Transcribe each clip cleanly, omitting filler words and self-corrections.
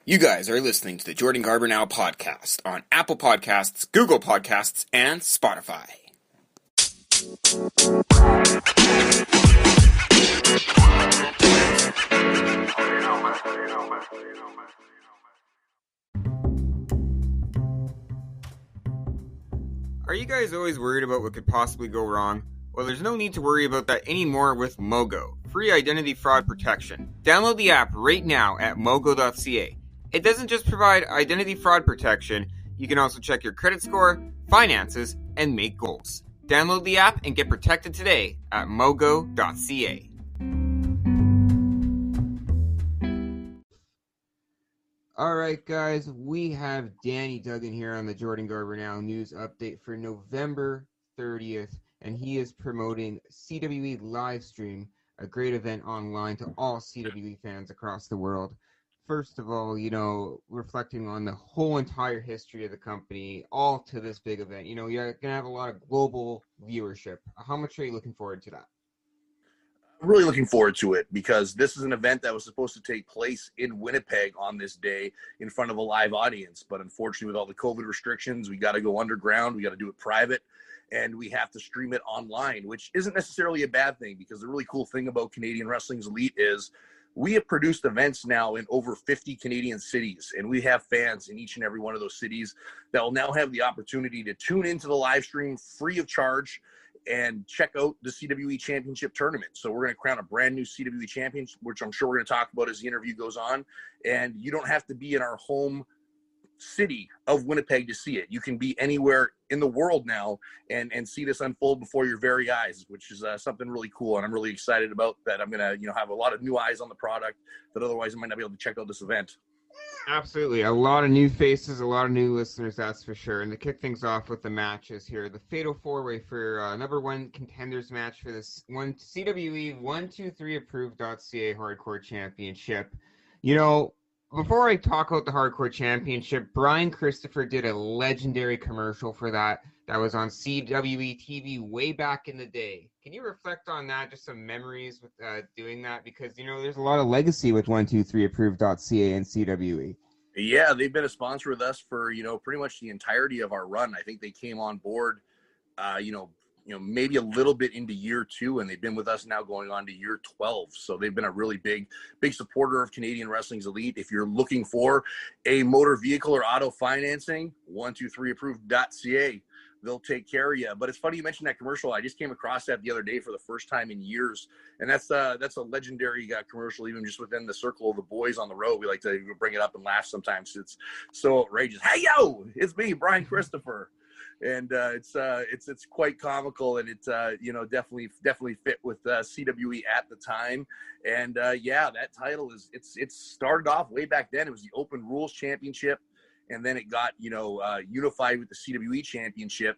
You guys are listening to the Jordan Garber Now podcast on Apple Podcasts, Google Podcasts, and Spotify. Are you guys always worried about what could possibly go wrong? Well, there's no need to worry about that anymore with Mogo, free identity fraud protection. Download the app right now at mogo.ca. It doesn't just provide identity fraud protection, you can also check your credit score, finances, and make goals. Download the app and get protected today at mogo.ca. All right, guys, we have Danny Duggan here on the Jordan Garber Now news update for November 30th, and he is promoting CWE Livestream, a great event online to all CWE fans across the world. First of all, reflecting on the whole entire history of the company, all to this big event. You're going to have a lot of global viewership. How much are you looking forward to that? I'm really looking forward to it because this is an event that was supposed to take place in Winnipeg on this day in front of a live audience. But unfortunately, with all the COVID restrictions, we got to go underground. We got to do it private, and we have to stream it online, which isn't necessarily a bad thing because the really cool thing about Canadian Wrestling's Elite is we have produced events now in over 50 Canadian cities, and we have fans in each and every one of those cities that will now have the opportunity to tune into the live stream free of charge and check out the CWE Championship Tournament. So we're going to crown a brand new CWE champion, which I'm sure we're going to talk about as the interview goes on. And you don't have to be in our home city of Winnipeg to see it. You can be anywhere in the world now and see this unfold before your very eyes, which is something really cool. And I'm really excited about that. I'm going to, have a lot of new eyes on the product that otherwise I might not be able to check out this event. Absolutely. A lot of new faces, a lot of new listeners, that's for sure. And to kick things off with the matches here, the Fatal 4-Way for number one contenders match for this one CWE 123 approved.ca Hardcore Championship. Before I talk about the Hardcore Championship, Brian Christopher did a legendary commercial for that was on CWE TV way back in the day. Can you reflect on that, just some memories with doing that? Because, there's a lot of legacy with 123 approved.ca and CWE. Yeah, they've been a sponsor with us for, pretty much the entirety of our run. I think they came on board, maybe a little bit into year 2, and they've been with us now going on to year 12. So they've been a really big supporter of Canadian Wrestling's Elite. If you're looking for a motor vehicle or auto financing, 123approved.ca. They'll take care of you. But it's funny you mentioned that commercial. I just came across that the other day for the first time in years. And that's a legendary commercial, even just within the circle of the boys on the road. We like to bring it up and laugh sometimes. It's so outrageous. Hey, yo, it's me, Brian Christopher. And it's quite comical, and it's definitely fit with CWE at the time. And that title it's started off way back then. It was the Open Rules Championship, and then it got unified with the CWE Championship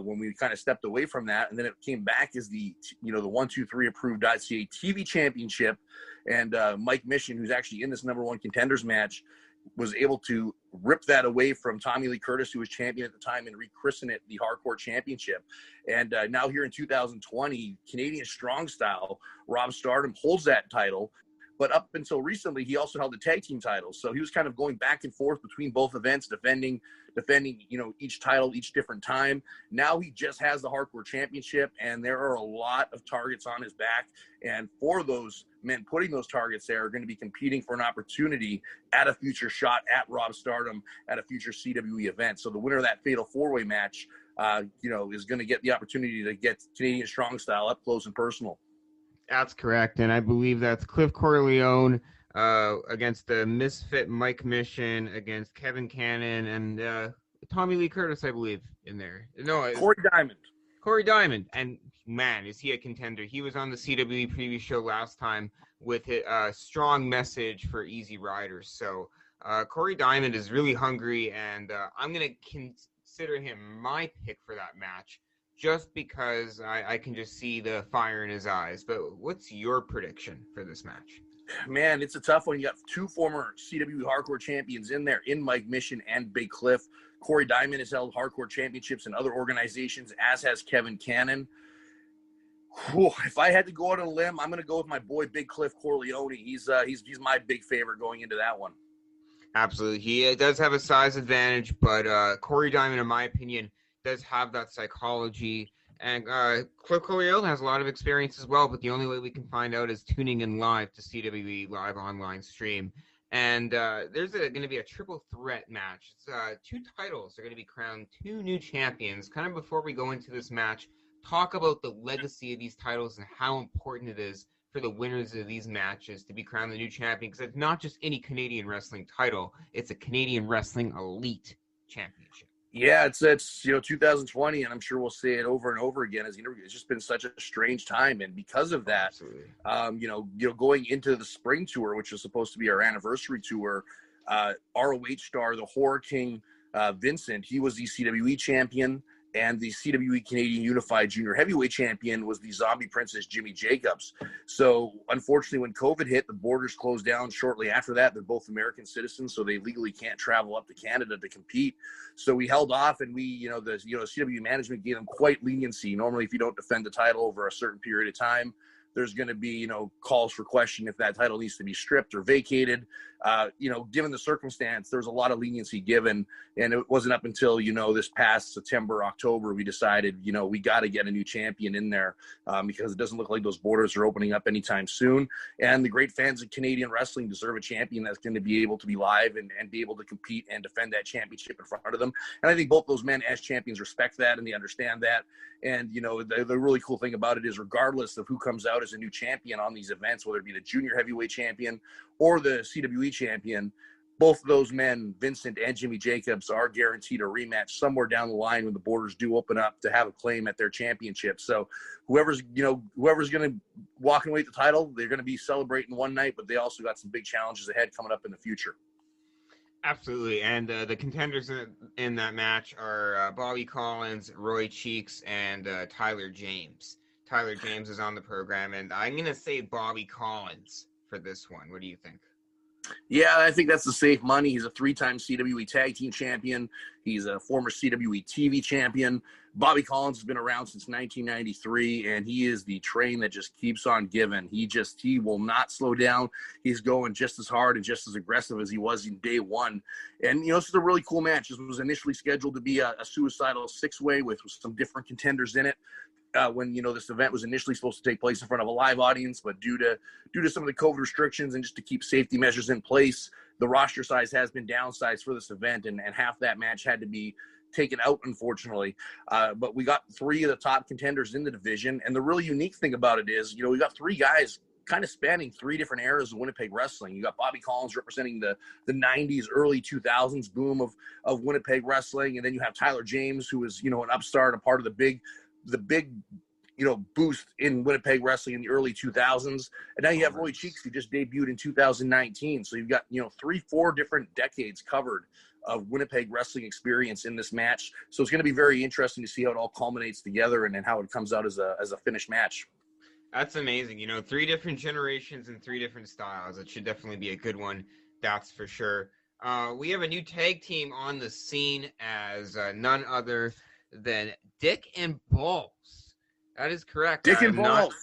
when we kind of stepped away from that, and then it came back as the 123 approved.ca TV Championship. And Mike Mission, who's actually in this number one contenders match, was able to rip that away from Tommy Lee Curtis, who was champion at the time, and rechristen it the Hardcore Championship. And now here in 2020, Canadian Strong Style, Rob Stardom holds that title. But up until recently, he also held the tag team titles. So he was kind of going back and forth between both events, defending, each title each different time. Now he just has the Hardcore Championship, and there are a lot of targets on his back. And for those men putting those targets there are going to be competing for an opportunity at a future shot at Rob Stardom at a future CWE event. So the winner of that Fatal 4-Way match, is going to get the opportunity to get Canadian Strong Style up close and personal. That's correct, and I believe that's Cliff Corleone against the Misfit Mike Mission, against Kevin Cannon, and Tommy Lee Curtis, I believe, in there. No, Corey Diamond. Corey Diamond, and man, is he a contender. He was on the CWE preview show last time with a strong message for Easy Riders. So Corey Diamond is really hungry, and I'm going to consider him my pick for that match, just because I can just see the fire in his eyes. But what's your prediction for this match? Man, it's a tough one. You got two former CWE Hardcore champions in there, in Mike Mission and Big Cliff. Corey Diamond has held Hardcore championships in other organizations, as has Kevin Cannon. Whew, if I had to go out on a limb, I'm going to go with my boy Big Cliff Corleone. He's my big favorite going into that one. Absolutely. He does have a size advantage, but Corey Diamond, in my opinion, does have that psychology. And Cliff Coyle has a lot of experience as well, but the only way we can find out is tuning in live to CWE live online stream. And there's going to be a triple threat match. It's two titles are going to be crowned, two new champions. Kind of before we go into this match, talk about the legacy of these titles and how important it is for the winners of these matches to be crowned the new champion, because it's not just any Canadian wrestling title, it's a Canadian Wrestling Elite Championship. Yeah, it's 2020, and I'm sure we'll say it over and over again as it's just been such a strange time, and because of that, going into the spring tour, which is supposed to be our anniversary tour, ROH star, the Horror King, Vincent, he was the CWE champion, and the CWE Canadian Unified Junior Heavyweight Champion was the Zombie Princess Jimmy Jacobs. So unfortunately, when COVID hit, the borders closed down shortly after that. They're both American citizens, so they legally can't travel up to Canada to compete. So we held off, and the CWE management gave them quite leniency. Normally, if you don't defend the title over a certain period of time, there's going to be, calls for question if that title needs to be stripped or vacated. Given the circumstance, there was a lot of leniency given. And it wasn't up until, this past September, October, we decided, we got to get a new champion in there because it doesn't look like those borders are opening up anytime soon. And the great fans of Canadian wrestling deserve a champion that's going to be able to be live and be able to compete and defend that championship in front of them. And I think both those men as champions respect that and they understand that. And, the really cool thing about it is regardless of who comes out as a new champion on these events, whether it be the junior heavyweight champion or the CWE champion, both of those men, Vincent and Jimmy Jacobs, are guaranteed a rematch somewhere down the line when the borders do open up to have a claim at their championship. So whoever's going to walk away with the title, they're going to be celebrating one night, but they also got some big challenges ahead coming up in the future. Absolutely, and the contenders in that match are Bobby Collins, Roy Cheeks, and Tyler James. Tyler James is on the program, and I'm going to say Bobby Collins for this one. What do you think? Yeah, I think that's the safe money. He's a 3-time CWE Tag Team Champion. He's a former CWE TV Champion. Bobby Collins has been around since 1993, and he is the train that just keeps on giving. He will not slow down. He's going just as hard and just as aggressive as he was in day one. And, this is a really cool match. This was initially scheduled to be a suicidal 6-way with some different contenders in it. When this event was initially supposed to take place in front of a live audience, but due to some of the COVID restrictions and just to keep safety measures in place, the roster size has been downsized for this event, and half that match had to be taken out, unfortunately. But we got 3 of the top contenders in the division, and the really unique thing about it is, we got 3 guys kind of spanning 3 different eras of Winnipeg wrestling. You got Bobby Collins representing the 90s, early 2000s boom of Winnipeg wrestling, and then you have Tyler James, who is an upstart, a part of the big boost in Winnipeg wrestling in the early 2000s. And now you have Roy Cheeks, who just debuted in 2019. So you've got, 3-4 different decades covered of Winnipeg wrestling experience in this match. So it's going to be very interesting to see how it all culminates together and then how it comes out as a finished match. That's amazing. 3 different generations and 3 different styles. It should definitely be a good one. That's for sure. We have a new tag team on the scene as none other than Dick and Balls. That is correct. Dick and Balls.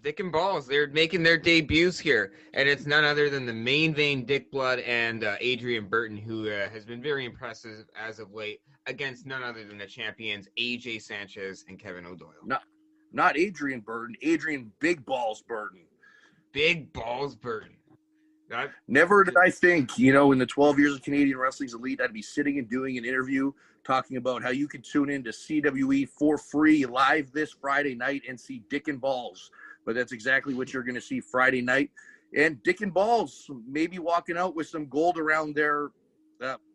Dick and Balls. They're making their debuts here, and it's none other than the main vein Dick Blood and Adrian Burton, who has been very impressive as of late against none other than the champions AJ Sanchez and Kevin O'Doyle. Not Adrian Burton. Adrian Big Balls Burton. Big Balls Burton. Never did I think, in the 12 years of Canadian Wrestling's Elite, I'd be sitting and doing an interview talking about how you can tune in to CWE for free live this Friday night and see Dick and Balls. But that's exactly what you're going to see Friday night. And Dick and Balls maybe walking out with some gold around their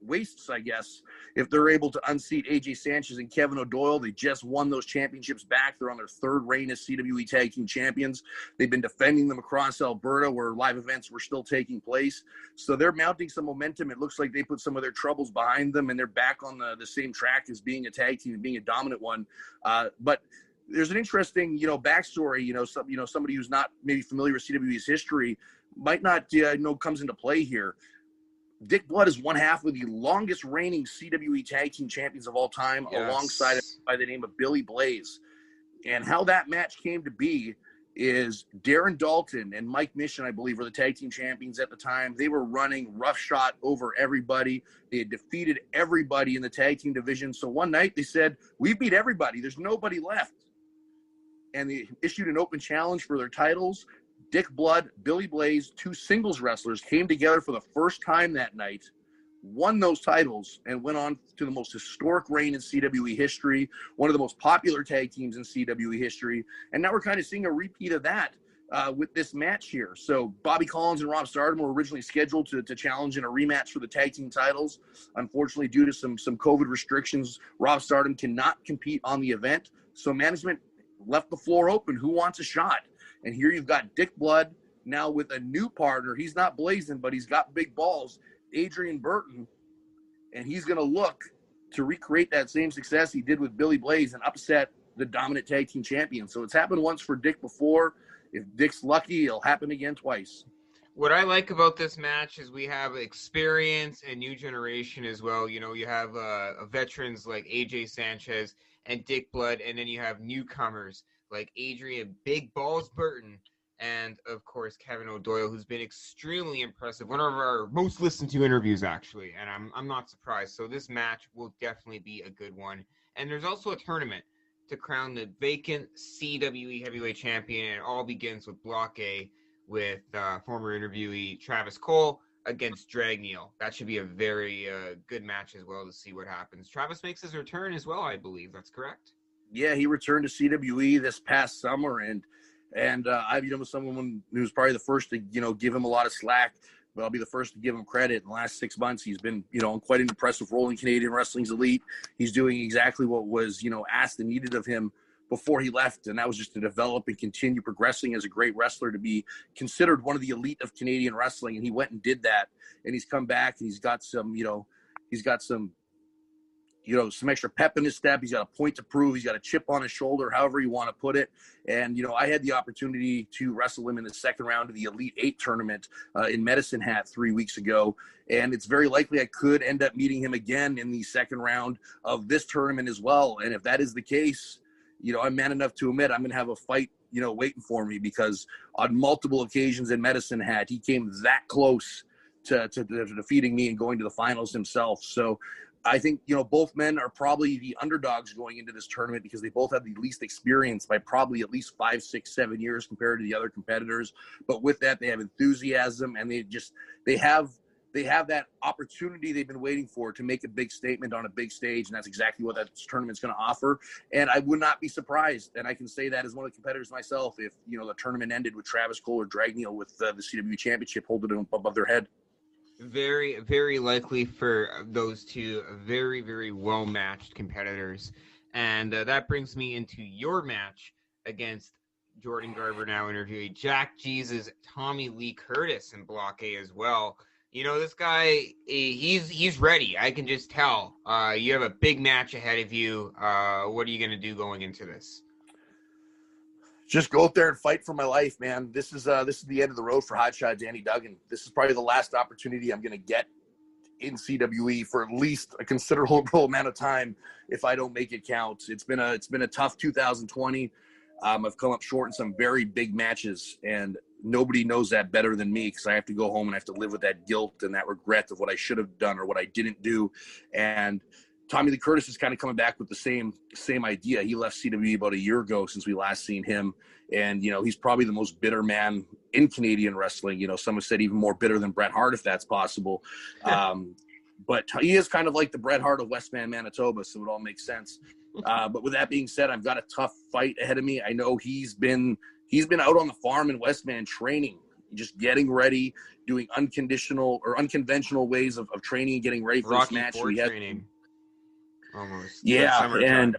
waists, I guess, if they're able to unseat AJ Sanchez and Kevin O'Doyle. They just won those championships back. They're on their 3rd reign as CWE Tag Team Champions. They've been defending them across Alberta where live events were still taking place. So they're mounting some momentum. It looks like they put some of their troubles behind them and they're back on the same track as being a tag team and being a dominant one. But there's an interesting, backstory, somebody who's not maybe familiar with CWE's history might not, comes into play here. Dick Blood is one half of the longest reigning CWE Tag Team Champions of all time, alongside by the name of Billy Blaze. And how that match came to be is Darren Dalton and Mike Mission, I believe, were the tag team champions at the time. They were running roughshod over everybody. They had defeated everybody in the tag team division. So one night they said, we beat everybody. There's nobody left. And they issued an open challenge for their titles. Dick Blood, Billy Blaze, two singles wrestlers came together for the first time that night, won those titles, and went on to the most historic reign in CWE history, one of the most popular tag teams in CWE history. And now we're kind of seeing a repeat of that with this match here. So Bobby Collins and Rob Stardom were originally scheduled to challenge in a rematch for the tag team titles. Unfortunately, due to some COVID restrictions, Rob Stardom cannot compete on the event. So management left the floor open. Who wants a shot? And here you've got Dick Blood now with a new partner. He's not blazing, but he's got big balls, Adrian Burton, and he's going to look to recreate that same success he did with Billy Blaze and upset the dominant tag team champion. So it's happened once for Dick before. If Dick's lucky, it'll happen again twice. What I like about this match is we have experience and new generation as well. You know, you have veterans like AJ Sanchez and Dick Blood, and then you have newcomers like Adrian Big Balls Burton and, of course, Kevin O'Doyle, who's been extremely impressive. One of our most listened to interviews, actually, and I'm not surprised. So this match will definitely be a good one. And there's also a tournament to crown the vacant CWE Heavyweight Champion, and it all begins with Block A with former interviewee Travis Cole against Dragneel. That should be a very good match as well to see what happens. Travis makes his return as well, I believe. That's correct? Yeah, he returned to CWE this past summer, and I, was someone who's probably the first to, give him a lot of slack, but I'll be the first to give him credit. In the last 6 months, he's been, quite an impressive role in Canadian Wrestling's elite. He's doing exactly what was, asked and needed of him before he left, and that was just to develop and continue progressing as a great wrestler, to be considered one of the elite of Canadian wrestling. And he went and did that, and he's come back, and he's got some some extra pep in his step. He's got a point to prove. He's got a chip on his shoulder, however you want to put it. And, I had the opportunity to wrestle him in the second round of the Elite 8 tournament in Medicine Hat 3 weeks ago. And it's very likely I could end up meeting him again in the second round of this tournament as well. And if that is the case, I'm man enough to admit I'm going to have a fight, waiting for me, because on multiple occasions in Medicine Hat, he came that close to defeating me and going to the finals himself. So I think, both men are probably the underdogs going into this tournament, because they both have the least experience by probably at least 5, 6, 7 years compared to the other competitors. But with that, they have enthusiasm, and they have that opportunity they've been waiting for to make a big statement on a big stage. And that's exactly what that tournament's going to offer. And I would not be surprised, and I can say that as one of the competitors myself, if, the tournament ended with Travis Cole or Dragneel with the CW championship holding above their head. Very, very likely for those two very, very well-matched competitors. And that brings me into your match against Jordan Garber Now interviewee Jack Jesus, Tommy Lee Curtis in Block A as well. This guy, he's ready. I can just tell. You have a big match ahead of you. What are you going to do going into this? Just go out there and fight for my life, man. This is the end of the road for Hotshot Danny Duggan. This is probably the last opportunity I'm going to get in CWE for at least a considerable amount of time if I don't make it count. It's been a tough 2020. I've come up short in some very big matches, and nobody knows that better than me, because I have to go home and I have to live with that guilt and that regret of what I should have done or what I didn't do. And Tommy Lee Curtis is kind of coming back with the same idea. He left CWE about a year ago since we last seen him. And, he's probably the most bitter man in Canadian wrestling. Some have said even more bitter than Bret Hart, if that's possible. But he is kind of like the Bret Hart of Westman, Manitoba, so it all makes sense. But with that being said, I've got a tough fight ahead of me. I know he's been out on the farm in Westman training, just getting ready, doing unconventional ways of training and getting ready for this match. Training. Almost. Yeah, and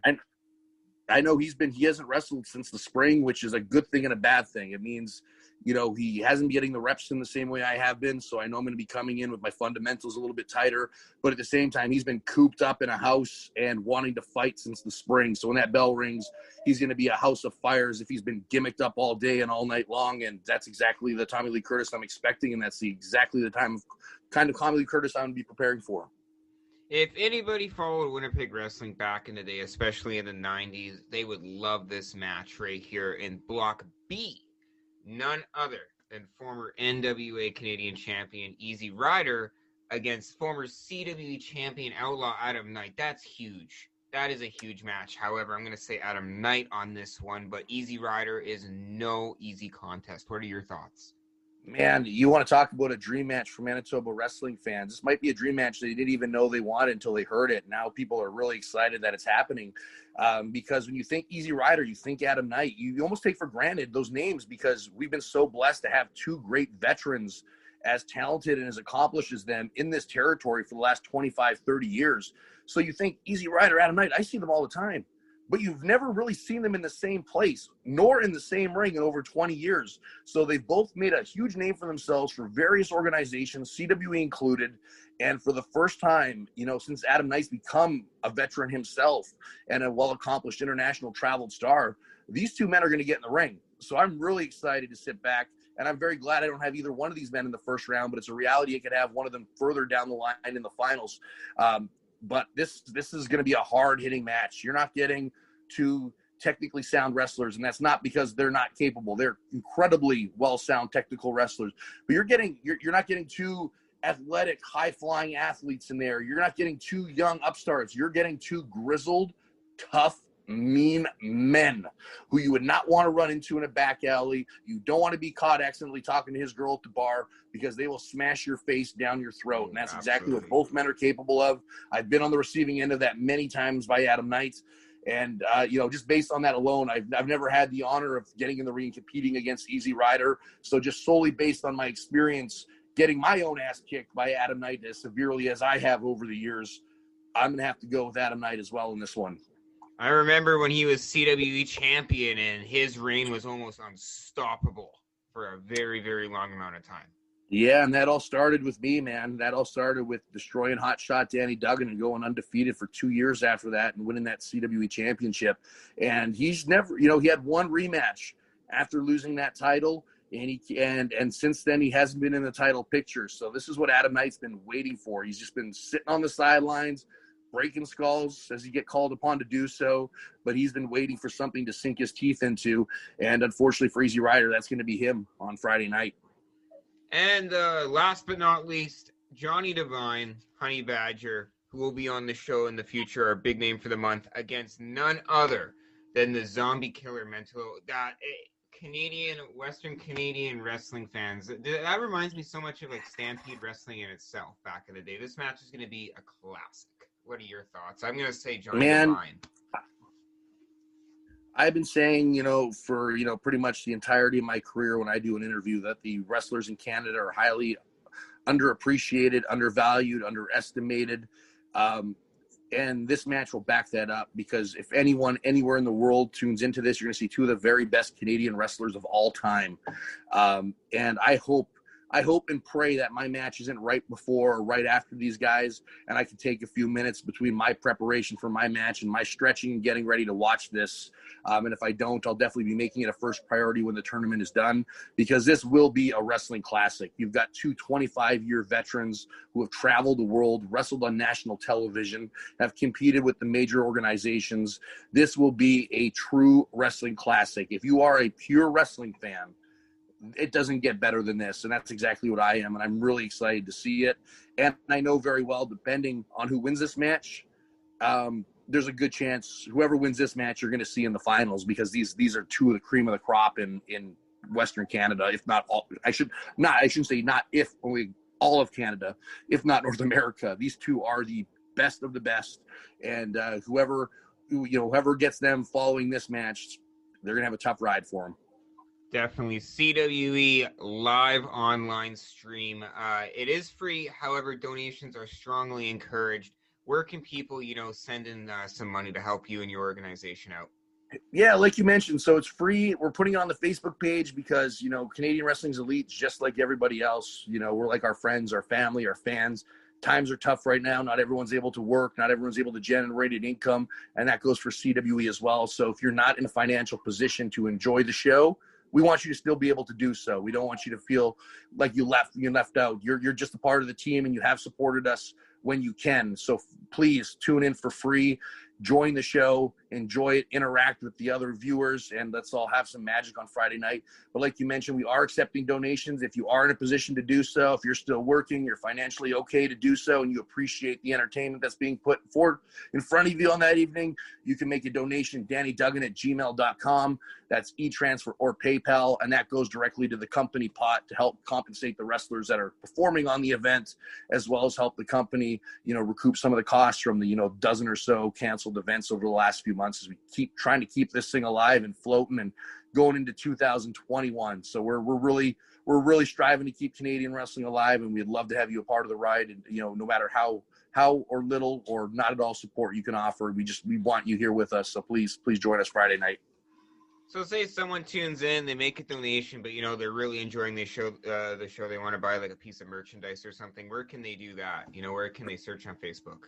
I know he hasn't wrestled since the spring, which is a good thing and a bad thing. It means, he hasn't been getting the reps in the same way I have been, so I know I'm going to be coming in with my fundamentals a little bit tighter. But at the same time, he's been cooped up in a house and wanting to fight since the spring. So when that bell rings, he's going to be a house of fires if he's been gimmicked up all day and all night long. And that's exactly the Tommy Lee Curtis I'm expecting, and that's exactly the kind of Tommy Lee Curtis I'm going to be preparing for. If anybody followed Winnipeg wrestling back in the day, especially in the 90s, they would love this match right here in Block B none other than former NWA Canadian champion Easy Rider against former CWE champion Outlaw Adam Knight. That's huge. That is a huge match. However, I'm going to say Adam Knight on this one, but Easy Rider is no easy contest. What are your thoughts? Man, you want to talk about a dream match for Manitoba wrestling fans. This might be a dream match they didn't even know they wanted until they heard it. Now people are really excited that it's happening because when you think Easy Rider, you think Adam Knight. You almost take for granted those names because we've been so blessed to have two great veterans as talented and as accomplished as them in this territory for the last 25, 30 years. So you think Easy Rider, Adam Knight, I see them all the time. But you've never really seen them in the same place, nor in the same ring in over 20 years. So they've both made a huge name for themselves for various organizations, CWE included. And for the first time, since Adam Knight's become a veteran himself and a well-accomplished international traveled star, these two men are going to get in the ring. So I'm really excited to sit back. And I'm very glad I don't have either one of these men in the first round, but it's a reality I could have one of them further down the line in the finals. But this is going to be a hard-hitting match. You're not getting two technically sound wrestlers, and that's not because they're not capable. They're incredibly well-sound technical wrestlers. But you're not getting two athletic, high-flying athletes in there. You're not getting two young upstarts. You're getting two grizzled, tough, mean men who you would not want to run into in a back alley. You don't want to be caught accidentally talking to his girl at the bar because they will smash your face down your throat. And that's exactly what both men are capable of. I've been on the receiving end of that many times by Adam Knight. And, just based on that alone, I've never had the honor of getting in the ring and competing against Easy Rider. So just solely based on my experience getting my own ass kicked by Adam Knight as severely as I have over the years, I'm going to have to go with Adam Knight as well in this one. I remember when he was CWE champion and his reign was almost unstoppable for a very, very long amount of time. Yeah, and that all started with me, man. That all started with destroying Hotshot Danny Duggan and going undefeated for 2 years after that and winning that CWE championship. And he's never, he had one rematch after losing that title, and since then he hasn't been in the title picture. So this is what Adam Knight's been waiting for. He's just been sitting on the sidelines, breaking skulls as he get called upon to do so, but he's been waiting for something to sink his teeth into. And unfortunately for Easy Rider, that's going to be him on Friday night. And last but not least, Johnny Devine, Honey Badger, who will be on the show in the future, our big name for the month, against none other than the Zombie Killer Mental. That Western Canadian wrestling fans, that reminds me so much of like Stampede Wrestling in itself back in the day. This match is going to be a classic. What are your thoughts? I'm going to say Johnny Devine. I've been saying, for, pretty much the entirety of my career when I do an interview that the wrestlers in Canada are highly underappreciated, undervalued, underestimated. And this match will back that up because if anyone anywhere in the world tunes into this, you're going to see two of the very best Canadian wrestlers of all time. And I hope and pray that my match isn't right before or right after these guys, and I can take a few minutes between my preparation for my match and my stretching and getting ready to watch this. And if I don't, I'll definitely be making it a first priority when the tournament is done, because this will be a wrestling classic. You've got two 25-year veterans who have traveled the world, wrestled on national television, have competed with the major organizations. This will be a true wrestling classic. If you are a pure wrestling fan, it doesn't get better than this, and that's exactly what I am, and I'm really excited to see it. And I know very well, depending on who wins this match, there's a good chance whoever wins this match you're going to see in the finals, because these are two of the cream of the crop in Western Canada, if not all. I shouldn't say not if, only all of Canada, if not North America. These two are the best of the best, and whoever gets them following this match, they're going to have a tough ride for them. Definitely. CWE live online stream. It is free. However, donations are strongly encouraged. Where can people, send in some money to help you and your organization out? Yeah, like you mentioned, so it's free. We're putting it on the Facebook page because, Canadian Wrestling's elite, just like everybody else. We're like our friends, our family, our fans. Times are tough right now. Not everyone's able to work. Not everyone's able to generate an income, and that goes for CWE as well. So if you're not in a financial position to enjoy the show, we want you to still be able to do so. We don't want you to feel like you're left out. You're just a part of the team, and you have supported us when you can. So please tune in for free. join the show, enjoy it, interact with the other viewers, and let's all have some magic on Friday night. But like you mentioned, we are accepting donations. If you are in a position to do so, if you're still working, you're financially okay to do so, and you appreciate the entertainment that's being put forward in front of you on that evening, you can make a donation, DannyDuggan@gmail.com. That's e-transfer or PayPal, and that goes directly to the company pot to help compensate the wrestlers that are performing on the event, as well as help the company, recoup some of the costs from the, dozen or so canceled events over the last few months as we keep trying to keep this thing alive and floating and going into 2021. So we're really striving to keep Canadian wrestling alive, and we'd love to have you a part of the ride. And, no matter how or little or not at all support you can offer, we want you here with us. So please join us Friday night. So say someone tunes in, they make a donation, but they're really enjoying the show. They want to buy like a piece of merchandise or something. Where can they do that? Where can they search on Facebook?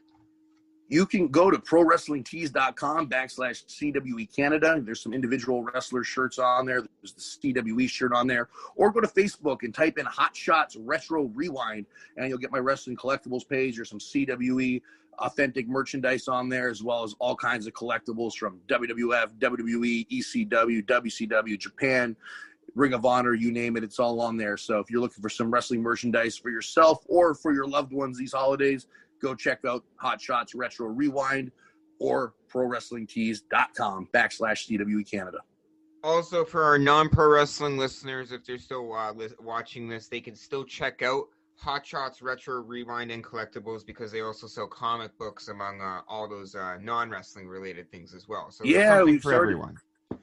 You can go to prowrestlingtees.com/CWE Canada. There's some individual wrestler shirts on there. There's the CWE shirt on there. Or go to Facebook and type in Hot Shots Retro Rewind, and you'll get my wrestling collectibles page. There's some CWE authentic merchandise on there, as well as all kinds of collectibles from WWF, WWE, ECW, WCW, Japan, Ring of Honor, you name it, it's all on there. So if you're looking for some wrestling merchandise for yourself or for your loved ones these holidays, go check out Hot Shots Retro Rewind or prowrestlingtees.com/CWE Canada. Also, for our non-pro wrestling listeners, if they're still watching this, they can still check out Hot Shots Retro Rewind and Collectibles, because they also sell comic books among all those non-wrestling related things as well. So yeah, everyone.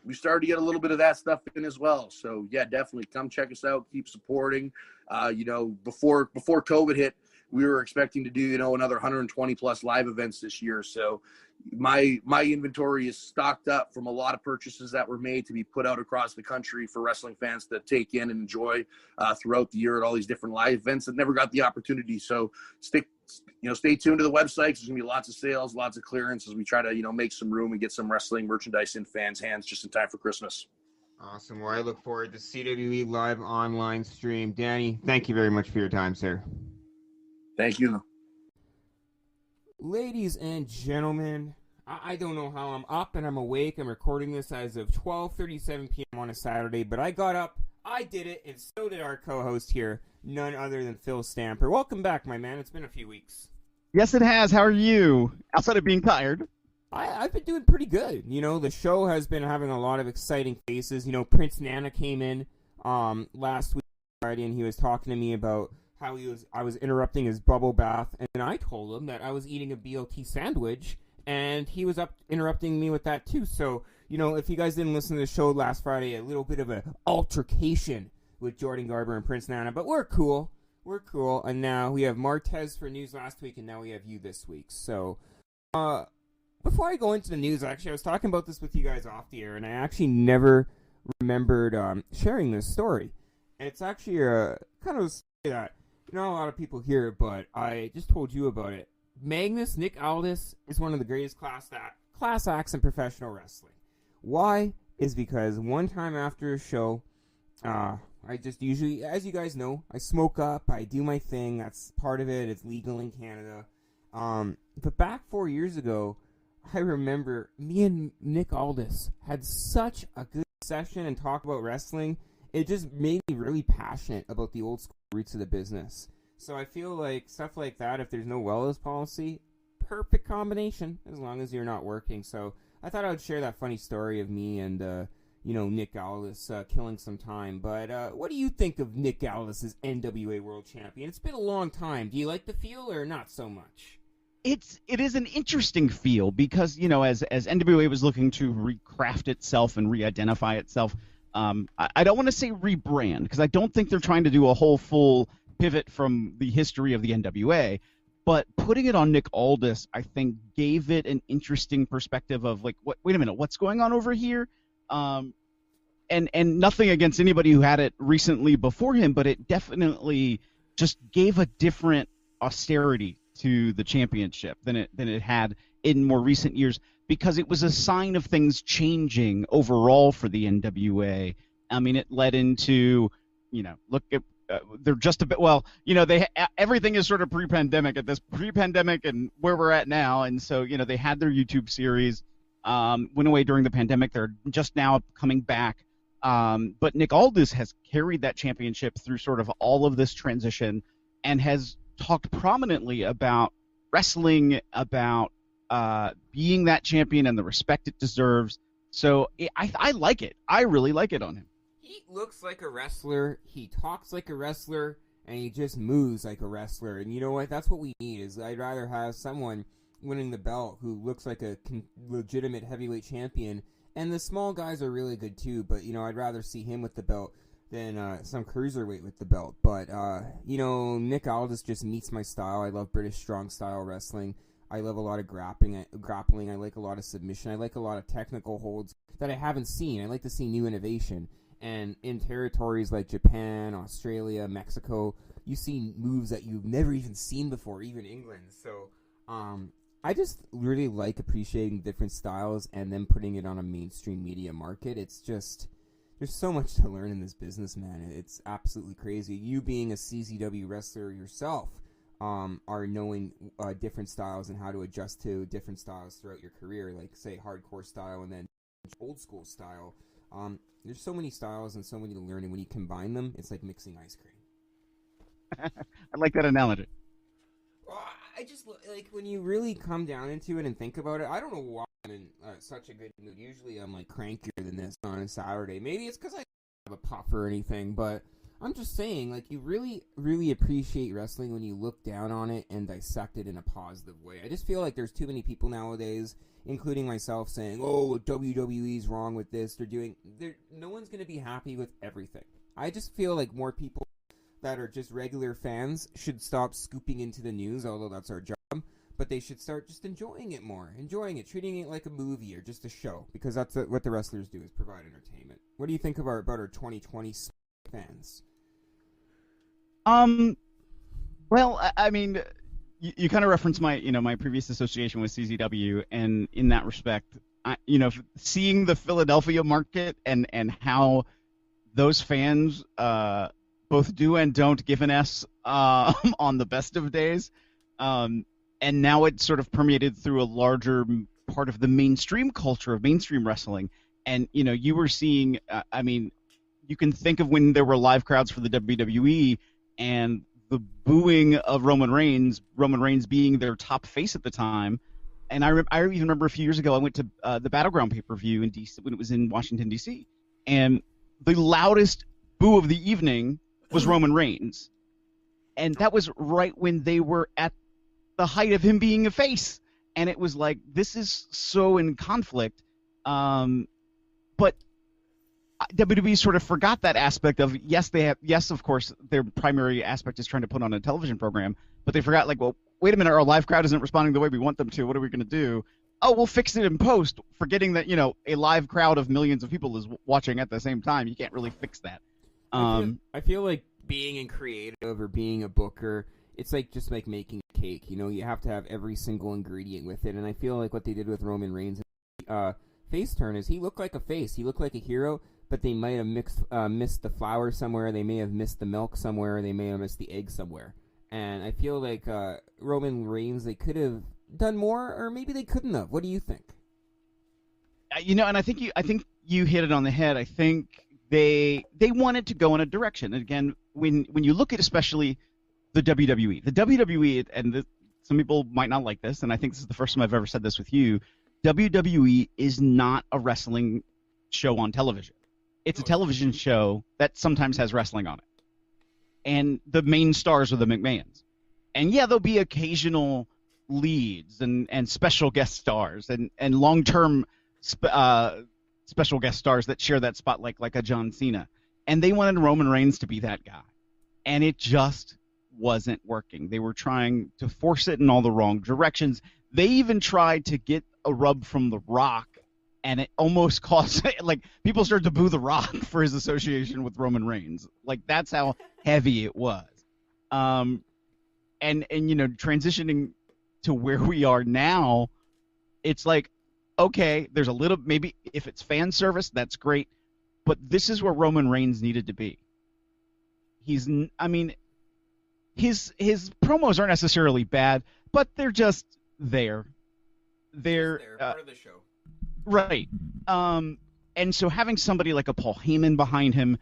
We started to get a little bit of that stuff in as well. So yeah, definitely come check us out. Keep supporting. Before COVID hit, we were expecting to do, another 120 plus live events this year. So my inventory is stocked up from a lot of purchases that were made to be put out across the country for wrestling fans to take in and enjoy throughout the year at all these different live events that never got the opportunity. So stay tuned to the website. There's gonna be lots of sales, lots of clearance as we try to, make some room and get some wrestling merchandise in fans' hands just in time for Christmas. Awesome. Well, I look forward to CWE live online stream. Danny, thank you very much for your time, sir. Thank you. Ladies and gentlemen, I don't know how I'm up and I'm awake. I'm recording this as of 12:37 p.m. on a Saturday, but I got up, I did it, and so did our co-host here, none other than Phil Stamper. Welcome back, my man. It's been a few weeks. Yes, it has. How are you? Outside of being tired. I've been doing pretty good. The show has been having a lot of exciting faces. Prince Nana came in last week Friday, and he was talking to me about how I was interrupting his bubble bath, and I told him that I was eating a BLT sandwich, and he was interrupting me with that too. So, if you guys didn't listen to the show last Friday, a little bit of an altercation with Jordan Garber and Prince Nana, but we're cool. And now we have Martez for news last week, and now we have you this week. So, before I go into the news, actually, I was talking about this with you guys off the air, and I actually never remembered sharing this story. And it's actually kind of a story that not a lot of people hear it, but I just told you about it. Magnus Nick Aldis is one of the greatest class acts in professional wrestling. Why? Is because one time after a show, I just usually, as you guys know, I smoke up, I do my thing, that's part of it, it's legal in Canada. But back 4 years ago, I remember me and Nick Aldis had such a good session and talk about wrestling. It just made me really passionate about the old school roots of the business. So I feel like stuff like that, if there's no wellness policy, perfect combination as long as you're not working. So I thought I would share that funny story of me and Nick Aldis killing some time. But what do you think of Nick Aldis as NWA World Champion? It's been a long time. Do you like the feel or not so much? It is an interesting feel because, as NWA was looking to recraft itself and re-identify itself, I don't want to say rebrand because I don't think they're trying to do a whole full pivot from the history of the NWA, but putting it on Nick Aldis, I think, gave it an interesting perspective of like, wait a minute, what's going on over here? And nothing against anybody who had it recently before him, but it definitely just gave a different austerity to the championship than it had in more recent years, because it was a sign of things changing overall for the NWA. I mean, it led into, look at they're just a bit, well, everything is sort of pre-pandemic and where we're at now. And so, they had their YouTube series, went away during the pandemic. They're just now coming back. But Nick Aldis has carried that championship through sort of all of this transition and has talked prominently about wrestling, about being that champion and the respect it deserves. So I like it. I really like it on him. He looks like a wrestler, he talks like a wrestler, and he just moves like a wrestler. And you know what? That's what we need. Is I'd rather have someone winning the belt who looks like a legitimate heavyweight champion. And the small guys are really good too, but I'd rather see him with the belt than some cruiserweight with the belt. But Nick Aldis just meets my style. I love British strong style wrestling. I love a lot of grappling. I like a lot of submission. I like a lot of technical holds that I haven't seen. I like to see new innovation. And in territories like Japan, Australia, Mexico, you see moves that you've never even seen before, even England. So I just really like appreciating different styles and then putting it on a mainstream media market. It's just, there's so much to learn in this business, man. It's absolutely crazy. You being a CZW wrestler yourself are knowing different styles and how to adjust to different styles throughout your career, like, say, hardcore style and then old school style. There's so many styles and so many to learn, and when you combine them, it's like mixing ice cream. I like that analogy. I just like when you really come down into it and think about it. I don't know why I'm in such a good mood. Usually I'm like crankier than this on a Saturday. Maybe it's because I don't have a puff or anything, but I'm just saying, like, you really, really appreciate wrestling when you look down on it and dissect it in a positive way. I just feel like there's too many people nowadays, including myself, saying, "Oh, WWE's wrong with this. No one's going to be happy with everything." I just feel like more people that are just regular fans should stop scooping into the news, although that's our job, but they should start just enjoying it more, treating it like a movie or just a show, because that's what the wrestlers do, is provide entertainment. What do you think about our 2020 fans? Well, I mean, you kind of referenced my previous association with CZW, and in that respect, seeing the Philadelphia market and how those fans both do and don't give an S on the best of days, and now it's sort of permeated through a larger part of the mainstream culture of mainstream wrestling. And you were seeing, you can think of when there were live crowds for the WWE and the booing of Roman Reigns being their top face at the time. And I even remember a few years ago I went to the Battleground pay-per-view in DC when it was in Washington, D.C., and the loudest boo of the evening was Roman Reigns. And that was right when they were at the height of him being a face. And it was like, this is so in conflict. But WWE sort of forgot that aspect of, yes, of course, their primary aspect is trying to put on a television program, but they forgot, like, well, wait a minute, our live crowd isn't responding the way we want them to. What are we going to do? Oh, we'll fix it in post, forgetting that, a live crowd of millions of people is watching at the same time. You can't really fix that. I feel like being in creative or being a booker, it's like just like making a cake. You have to have every single ingredient with it, and I feel like what they did with Roman Reigns' face turn is he looked like a face. He looked like a hero, but they might have missed the flour somewhere. They may have missed the milk somewhere. They may have missed the egg somewhere. And I feel like Roman Reigns, they could have done more, or maybe they couldn't have. What do you think? And I think you hit it on the head. I think they wanted to go in a direction. And again, when you look at especially the WWE, and some people might not like this, and I think this is the first time I've ever said this with you, WWE is not a wrestling show on television. It's a television show that sometimes has wrestling on it. And the main stars are the McMahons. And yeah, there'll be occasional leads and special guest stars and long-term special guest stars that share that spotlight, like a John Cena. And they wanted Roman Reigns to be that guy. And it just wasn't working. They were trying to force it in all the wrong directions. They even tried to get a rub from The Rock, and it almost cost, like, people started to boo The Rock for his association with Roman Reigns. Like, that's how heavy it was. And transitioning to where we are now, it's like, okay, there's a little, maybe if it's fan service, that's great, but this is where Roman Reigns needed to be. I mean, his promos aren't necessarily bad, but they're just there. They're part of the show. right. And so having somebody like a Paul Heyman behind him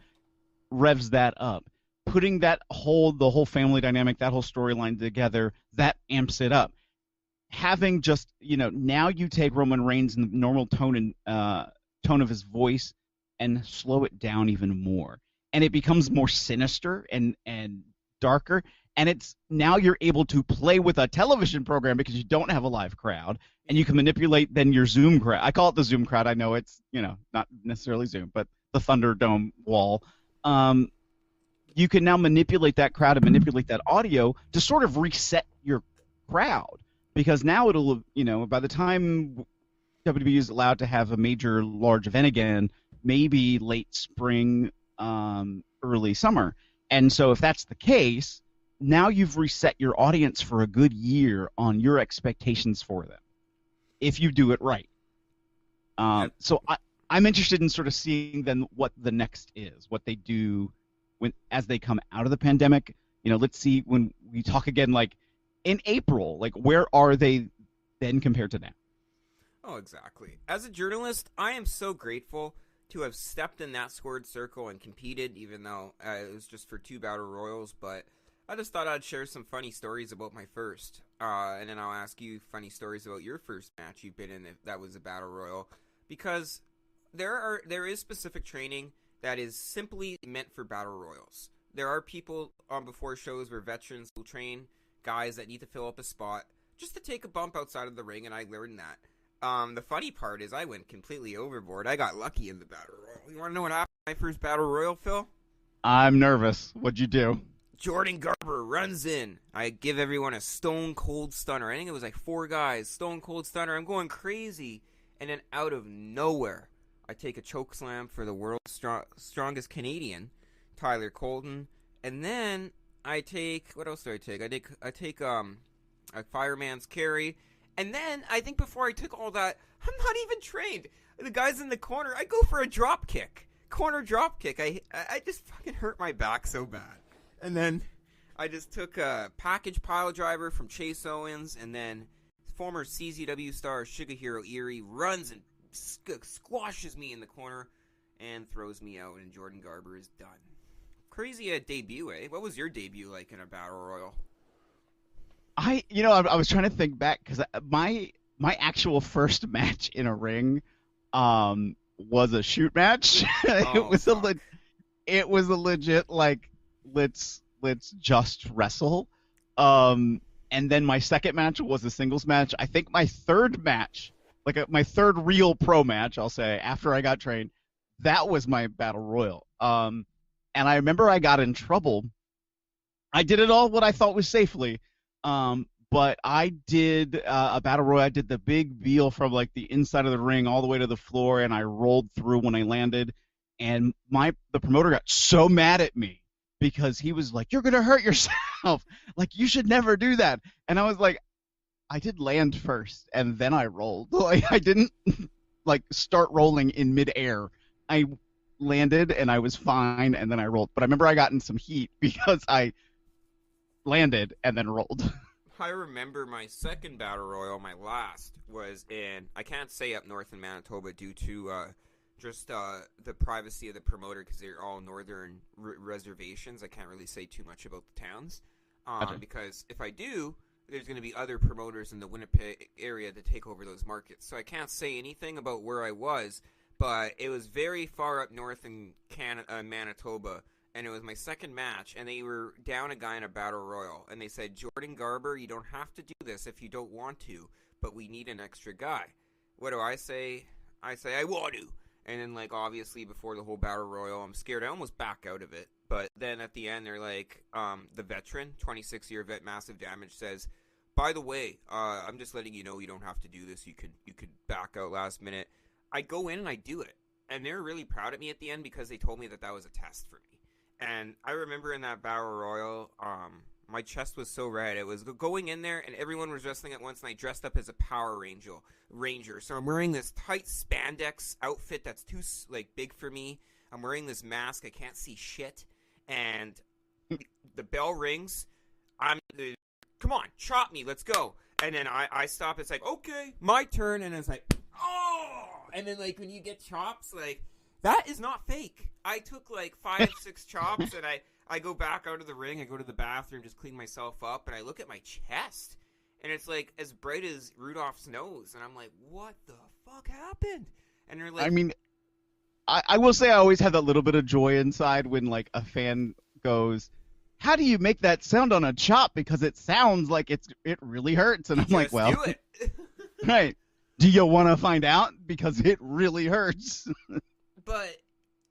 revs that up. Putting the whole family dynamic, that whole storyline together, that amps it up. Having just, now you take Roman Reigns and the normal tone of his voice and slow it down even more. And it becomes more sinister and darker. And it's now you're able to play with a television program because you don't have a live crowd, and you can manipulate then your Zoom crowd. I call it the Zoom crowd. I know it's, not necessarily Zoom, but the Thunderdome wall. You can now manipulate that crowd and manipulate that audio to sort of reset your crowd, because now it'll, by the time WWE is allowed to have a major large event again, maybe late spring, early summer. And so if that's the case, now you've reset your audience for a good year on your expectations for them, if you do it right. So I'm interested in sort of seeing then what the next is, what they do as they come out of the pandemic. Let's see when we talk again, like in April, like where are they then compared to now? Oh, exactly. As a journalist, I am so grateful to have stepped in that scored circle and competed, even though it was just for 2 battle royals. But I just thought I'd share some funny stories about my first, and then I'll ask you funny stories about your first match you've been in if that was a battle royal, because there is specific training that is simply meant for battle royals. There are people on before shows where veterans will train guys that need to fill up a spot just to take a bump outside of the ring, and I learned that. The funny part is I went completely overboard. I got lucky in the battle royal. You want to know what happened in my first battle royal, Phil? I'm nervous. What'd you do? Jordan Garber runs in. I give everyone a stone cold stunner. I think it was like 4 guys. Stone cold stunner. I'm going crazy. And then out of nowhere, I take a choke slam for the world's strongest Canadian, Tyler Colton. And then I take, what else do I take? I take a fireman's carry. And then I think before I took all that, I'm not even trained. The guys in the corner, I go for a drop kick. Corner drop kick. I just fucking hurt my back so bad. And then I just took a package pile driver from Chase Owens, and then former CZW star Sugar Hero Erie runs and squashes me in the corner and throws me out, and Jordan Garber is done. Crazy debut, eh? What was your debut like in a battle royal? I was trying to think back, because my actual first match in a ring was a shoot match. It was a legit, like, let's just wrestle. And then my second match was a singles match. I think my third match, my third real pro match, I'll say, after I got trained, that was my battle royal. And I remember I got in trouble. I did it all what I thought was safely. But I did a battle royal. I did the big wheel from like the inside of the ring all the way to the floor, and I rolled through when I landed. And the promoter got so mad at me because he was like, "You're gonna hurt yourself. Like, you should never do that." And I was like, "I did land first, and then I rolled. Like, I didn't like start rolling in midair. I landed and I was fine, and then I rolled." But I remember I got in some heat because I landed and then rolled. I remember my second battle royal, my last, was in, I can't say up north in Manitoba due to just the privacy of the promoter, because they're all northern reservations. I can't really say too much about the towns, because if I do, there's going to be other promoters in the Winnipeg area that take over those markets. So I can't say anything about where I was, but it was very far up north in Manitoba. And it was my second match, and they were down a guy in a battle royal, and they said, "Jordan Garber, you don't have to do this if you don't want to, but we need an extra guy." What do I say? I say, "I want to." And then, like, obviously, before the whole battle royal, I'm scared. I almost back out of it. But then at the end, they're like, the veteran, 26-year vet, Massive Damage, says, "By the way, I'm just letting you know you don't have to do this. You could back out last minute." I go in and I do it. And they're really proud of me at the end because they told me that was a test for me. And I remember in that battle royal, my chest was so red. It was going in there, and everyone was wrestling at once, and I dressed up as a Power Ranger. So I'm wearing this tight spandex outfit that's too big for me. I'm wearing this mask. I can't see shit. And The bell rings. Come on, chop me, let's go. And then I stop. It's like, okay, my turn. And it's like, oh. And then like when you get chops, like that is not fake. I took like 5, 6 chops, and I go back out of the ring. I go to the bathroom, just clean myself up, and I look at my chest, and it's like as bright as Rudolph's nose. And I'm like, what the fuck happened? And they're like, I mean, I will say I always have that little bit of joy inside when like a fan goes, how do you make that sound on a chop? Because it sounds like it really hurts. And I'm like, well, do it. right. Do you want to find out? Because it really hurts. But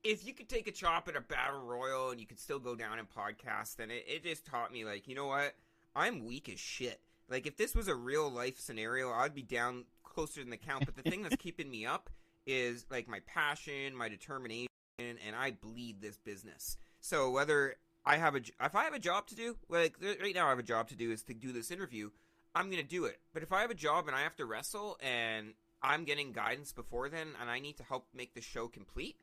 if you could take a chop at a battle royal and you could still go down and podcast, then it just taught me, like, you know what? I'm weak as shit. Like, if this was a real life scenario, I'd be down closer than the count. But the thing that's keeping me up is, like, my passion, my determination, and I bleed this business. So whether if I have a job to do, like right now I have a job to do is to do this interview, I'm going to do it. But if I have a job and I have to wrestle and I'm getting guidance before then and I need to help make the show complete,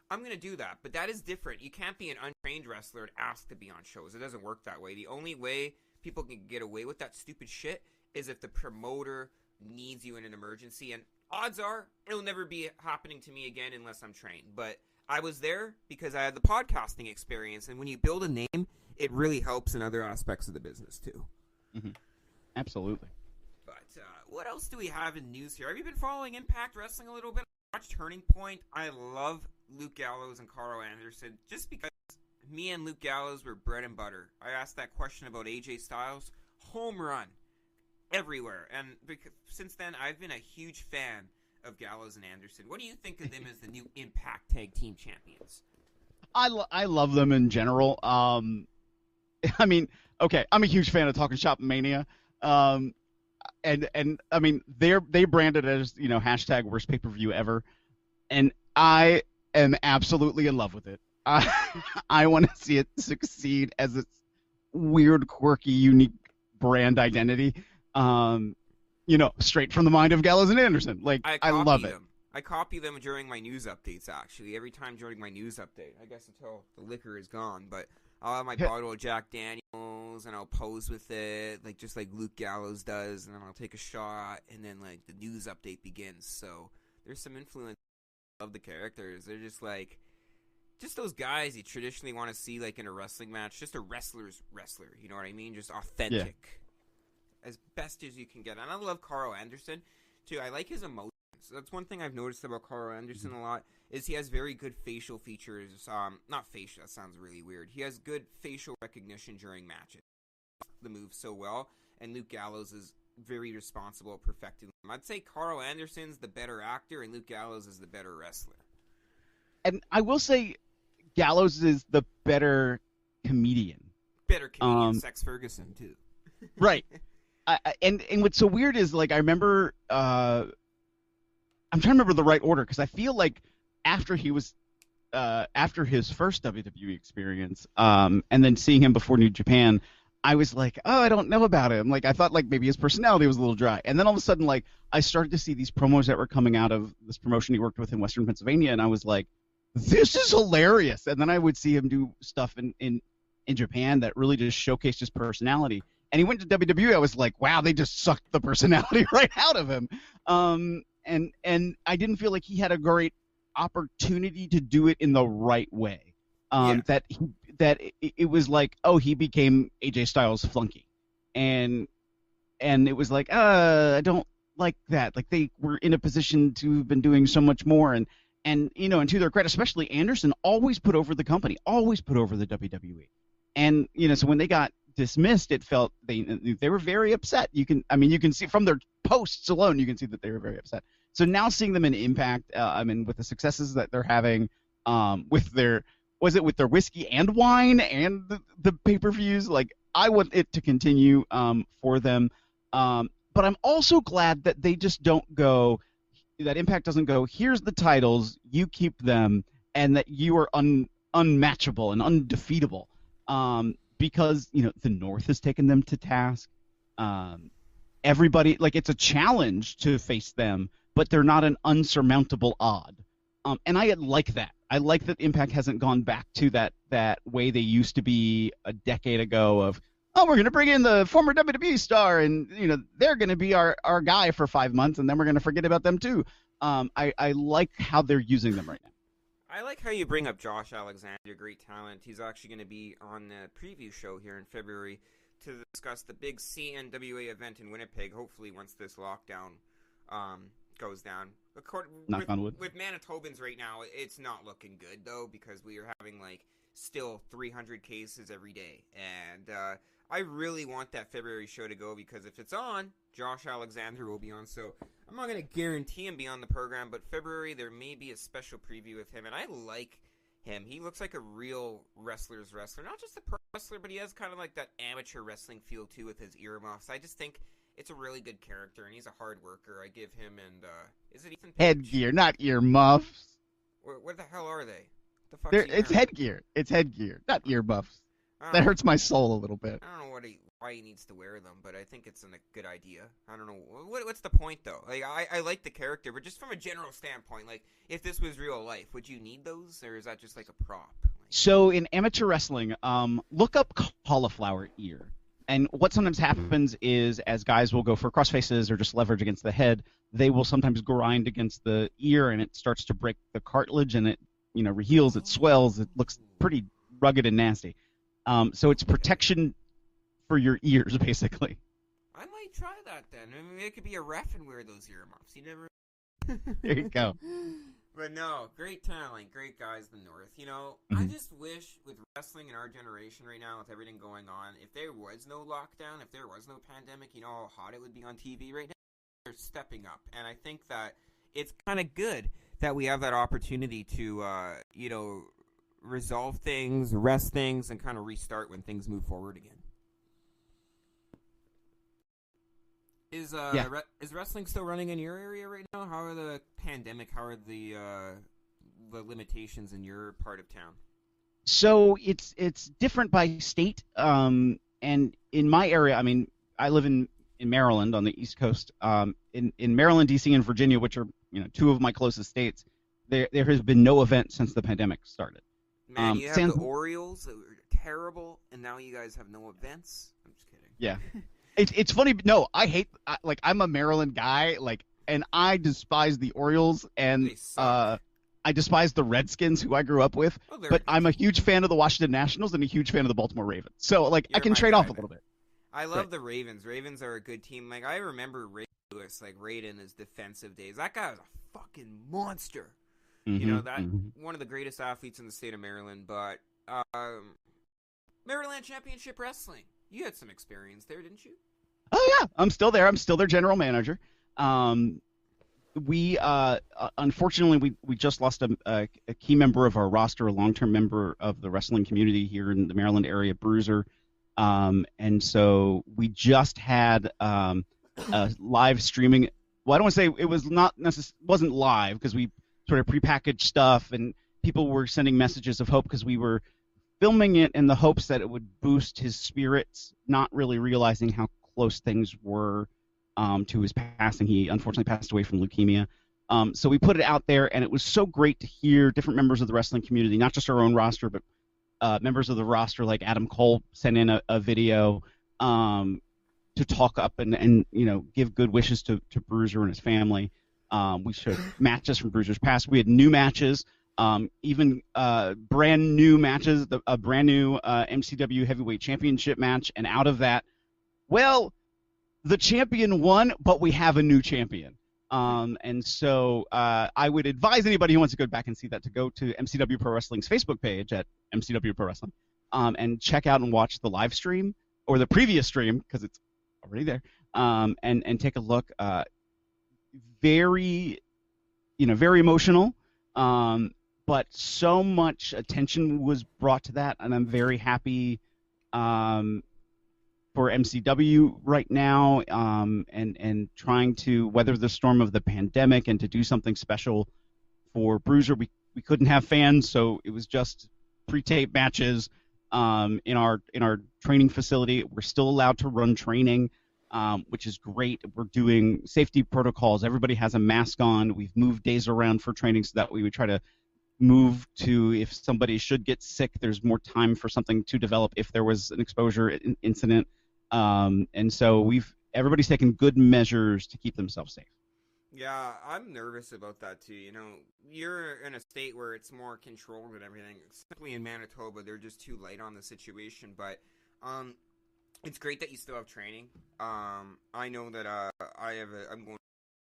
I'm going to do that. But that is different. You can't be an untrained wrestler and ask to be on shows. It doesn't work that way. The only way people can get away with that stupid shit is if the promoter needs you in an emergency. And odds are it'll never be happening to me again unless I'm trained. But I was there because I had the podcasting experience, and when you build a name, it really helps in other aspects of the business too. Mm-hmm. Absolutely. But what else do we have in news here? Have you been following Impact Wrestling a little bit? I watched Turning Point. I love Luke Gallows and Carl Anderson just because me and Luke Gallows were bread and butter. I asked that question about AJ Styles. Home run everywhere. And since then, I've been a huge fan of Gallows and Anderson. What do you think of them as the new Impact Tag Team Champions? I love them in general. I mean, okay, I'm a huge fan of Talking Shop Mania. And I mean, they branded it as, you know, hashtag worst pay-per-view ever. And I am absolutely in love with it. I want to see it succeed as its weird, quirky, unique brand identity. You know, straight from the mind of Gallows and Anderson. Like, I love it. I copy them during my news updates, actually. Every time during my news update. I guess until the liquor is gone. But I'll have my bottle of Jack Daniels, and I'll pose with it, like just like Luke Gallows does, and then I'll take a shot, and then, like, the news update begins. So there's some influence of the characters. They're just, like, just those guys you traditionally want to see, like, in a wrestling match. Just a wrestler's wrestler, you know what I mean? Just authentic. Yeah. As best as you can get. And I love Carl Anderson, too. I like his emotions. That's one thing I've noticed about Carl Anderson a lot, is he has very good facial features. Not facial, that sounds really weird. He has good facial recognition during matches. The move so well, and Luke Gallows is very responsible at perfecting them. I'd say Carl Anderson's the better actor, and Luke Gallows is the better wrestler. And I will say Gallows is the better comedian. Better comedian, Sex Ferguson, too. Right. And what's so weird is, like, I remember, I'm trying to remember the right order, because I feel like after he was, after his first WWE experience, and then seeing him before New Japan, I was like, oh, I don't know about him. Like, I thought, like, maybe his personality was a little dry. And then all of a sudden, like, I started to see these promos that were coming out of this promotion he worked with in Western Pennsylvania, and I was like, this is hilarious. And then I would see him do stuff in Japan that really just showcased his personality. And he went to WWE. I was like, wow, they just sucked the personality right out of him. And I didn't feel like he had a great opportunity to do it in the right way. That it was like, oh, he became AJ Styles' flunky, and it was like, I don't like that. Like, they were in a position to have been doing so much more, and you know, and to their credit, especially Anderson, always put over the company, always put over the WWE, and you know, so when they got dismissed, it felt they were very upset. You can see from their posts alone, you can see that they were very upset. So now seeing them in Impact, I mean, with the successes that they're having, with their whiskey and wine and the pay-per-views, like, I want it to continue for them. But I'm also glad that they just don't go, that Impact doesn't go, here's the titles, you keep them, and that you are unmatchable and undefeatable. Because, you know, the North has taken them to task. Everybody, like, it's a challenge to face them, but they're not an unsurmountable odd. And I like that. I like that Impact hasn't gone back to that way they used to be a decade ago of, oh, we're going to bring in the former WWE star, and they're going to be our guy for 5 months, and then we're going to forget about them too. I like how they're using them right now. I like how you bring up Josh Alexander, great talent. He's actually going to be on the preview show here in February to discuss the big CNWA event in Winnipeg, hopefully once this lockdown goes down. Knock on wood. With Manitobans right now, it's not looking good, though, because we are having, still 300 cases every day. And I really want that February show to go, because if it's on, Josh Alexander will be on. So I'm not going to guarantee him be on the program, but February there may be a special preview with him. And I like him. He looks like a real wrestler's wrestler. Not just a pro wrestler, but he has kind of like that amateur wrestling feel, too, with his earmuffs. I just think it's a really good character, and he's a hard worker. I give him and, is it Ethan Page? Headgear, not earmuffs. What the hell are they? The fuck's It's headgear. It's headgear, not earmuffs. That hurts my soul a little bit. I don't know why he needs to wear them, but I think it's a good idea. I don't know. What's the point, though? I like the character, but just from a general standpoint, if this was real life, would you need those, or is that just like a prop? So in amateur wrestling, look up cauliflower ear. And what sometimes happens is, as guys will go for crossfaces or just leverage against the head, they will sometimes grind against the ear, and it starts to break the cartilage, and it reheals, it swells, it looks pretty rugged and nasty. So it's protection for your ears, basically. I might try that then. I mean, it could be a ref and wear those earmuffs. You never. There you go. But no, great talent, great guys in the North. I just wish with wrestling in our generation right now, with everything going on, if there was no lockdown, if there was no pandemic, how hot it would be on TV right now. They're stepping up, and I think that it's kind of good that we have that opportunity to, resolve things, rest things, and kind of restart when things move forward again. Is wrestling still running in your area right now? How are the pandemic? How are the limitations in your part of town? So it's different by state. And in my area, I mean, I live in Maryland on the East Coast. In Maryland, DC, and Virginia, which are two of my closest states, there has been no event since the pandemic started. Man, you have the Orioles that were terrible, and now you guys have no events. I'm just kidding. Yeah. It's funny, but no, I'm a Maryland guy, and I despise the Orioles, and I despise the Redskins, who I grew up with, but I'm a huge fan of the Washington Nationals and a huge fan of the Baltimore Ravens. So, I can trade off a little bit. I love the Ravens. Ravens are a good team. I remember Ray Lewis, right in his defensive days. That guy was a fucking monster. One of the greatest athletes in the state of Maryland, but Maryland Championship Wrestling. You had some experience there, didn't you? Oh yeah, I'm still there. I'm still their general manager. We unfortunately we just lost a key member of our roster, a long-term member of the wrestling community here in the Maryland area, Bruiser. And so we just had a live streaming. Well, I don't want to say it was wasn't live, because we sort of prepackaged stuff, and people were sending messages of hope, because we were filming it in the hopes that it would boost his spirits, not really realizing how close things were to his passing. He unfortunately passed away from leukemia. So we put it out there, and it was so great to hear different members of the wrestling community, not just our own roster, but members of the roster like Adam Cole sent in a video to talk up and give good wishes to Bruiser and his family. We showed matches from Bruiser's past. We had new matches. Even brand new matches, a brand new MCW Heavyweight Championship match, and out of that, well, the champion won, but we have a new champion. And so I would advise anybody who wants to go back and see that to go to MCW Pro Wrestling's Facebook page at MCW Pro Wrestling and check out and watch the live stream or the previous stream, because it's already there, and take a look. Very emotional. But so much attention was brought to that, and I'm very happy for MCW right now, and trying to weather the storm of the pandemic and to do something special for Bruiser. We couldn't have fans, so it was just pre-tape matches in our training facility. We're still allowed to run training. which is great. We're doing safety protocols. Everybody has a mask on. We've moved days around for training so that we would try to move to, if somebody should get sick, there's more time for something to develop if there was an exposure incident. And so everybody's taken good measures to keep themselves safe. Yeah, I'm nervous about that too. You know, you're in a state where it's more controlled and everything. Simply in Manitoba, they're just too light on the situation. But it's great that you still have training. I know that I'm going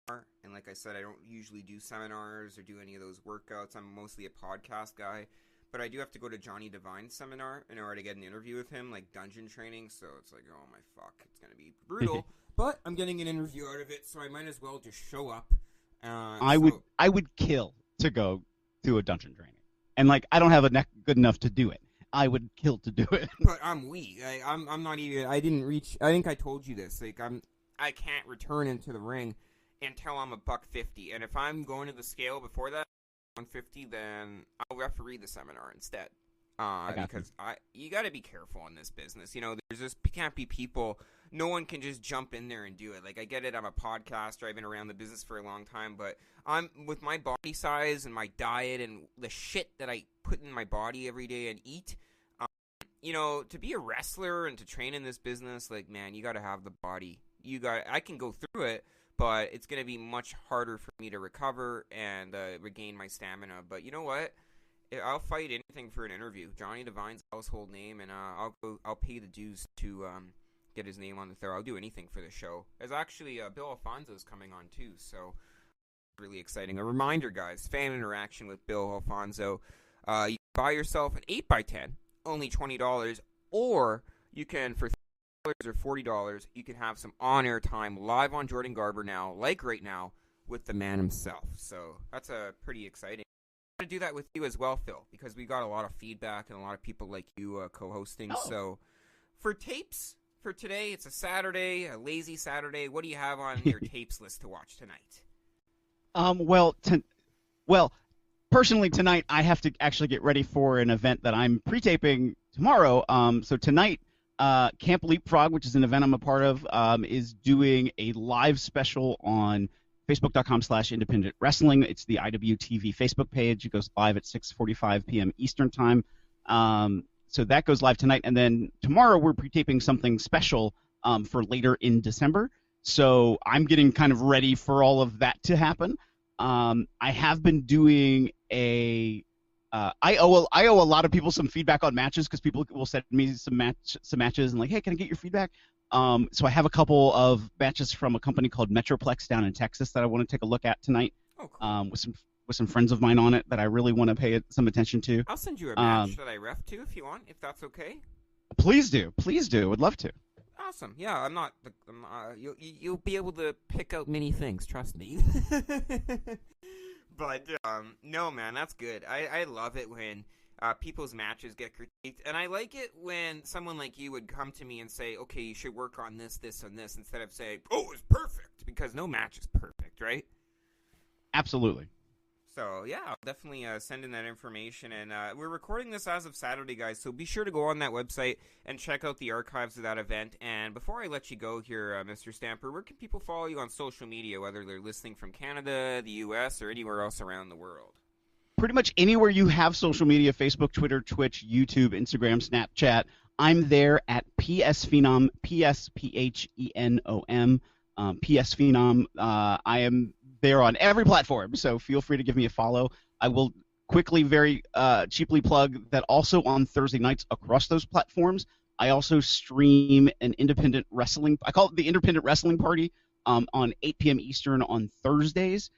to, and like I said, I don't usually do seminars or do any of those workouts. I'm mostly a podcast guy. But I do have to go to Johnny Devine's seminar in order to get an interview with him, like dungeon training. So it's like, oh my fuck, it's gonna be brutal. But I'm getting an interview out of it, so I might as well just show up. I would kill to go to a dungeon training, and like I don't have a neck good enough to do it. I would kill to do it. But I'm weak. I'm not even. I didn't reach. I think I told you this. Like I can't return into the ring until I'm $150, and if I'm going to the scale before that, 150, then I'll referee the seminar instead. Because you got to be careful in this business. You know, can't be people. No one can just jump in there and do it. Like I get it. I'm a podcaster. I've been around the business for a long time, but I'm with my body size and my diet and the shit that I put in my body every day and eat. You know, to be a wrestler and to train in this business, like man, you got to have the body. I can go through it, but it's going to be much harder for me to recover and regain my stamina. But you know what? I'll fight anything for an interview. Johnny Devine's household name, and I'll pay the dues to get his name on the throw. I'll do anything for the show. There's actually Bill Alfonso's coming on too, so really exciting. A reminder, guys, fan interaction with Bill Alfonso. You can buy yourself an 8x10, only $20, or you can for $30 or $40, you can have some on-air time live on Jordan Garber Now, like right now, with the man himself. So that's pretty exciting. I'm going to do that with you as well, Phil, because we got a lot of feedback and a lot of people like you co-hosting. Oh. So for tapes, for today, it's a Saturday, a lazy Saturday. What do you have on your tapes list to watch tonight? Well, personally tonight I have to actually get ready for an event that I'm pre-taping tomorrow. So tonight, Camp Leapfrog, which is an event I'm a part of, is doing a live special on Facebook.com/independent wrestling. It's the IWTV Facebook page. It goes live at 6:45 p.m. Eastern time. So that goes live tonight, and then tomorrow we're pre-taping something special for later in December. So I'm getting kind of ready for all of that to happen. I have been doing I owe a lot of people some feedback on matches because people will send me some matches and like, hey, can I get your feedback? So I have a couple of matches from a company called Metroplex down in Texas that I want to take a look at tonight. Oh, cool. With some friends of mine on it that I really want to pay some attention to. I'll send you a match that I ref to if you want, if that's okay. Please do. Would love to. Awesome. Yeah, you'll be able to pick out many things. Trust me. But no, man, that's good. I love it when people's matches get critiqued, and I like it when someone like you would come to me and say, okay, you should work on this, this, and this, instead of saying, oh, it's perfect, because no match is perfect, right? Absolutely. So, yeah, I'll definitely send in that information, and we're recording this as of Saturday, guys, so be sure to go on that website and check out the archives of that event. And before I let you go here, Mr. Stamper, where can people follow you on social media, whether they're listening from Canada, the U.S., or anywhere else around the world? Pretty much anywhere you have social media, Facebook, Twitter, Twitch, YouTube, Instagram, Snapchat, I'm there at PSPhenom, PSPhenom, PSPhenom. I am there on every platform, so feel free to give me a follow. I will quickly, very cheaply plug that also on Thursday nights across those platforms, I also stream an independent wrestling, I call it the Independent Wrestling Party, on 8 p.m. Eastern on Thursdays,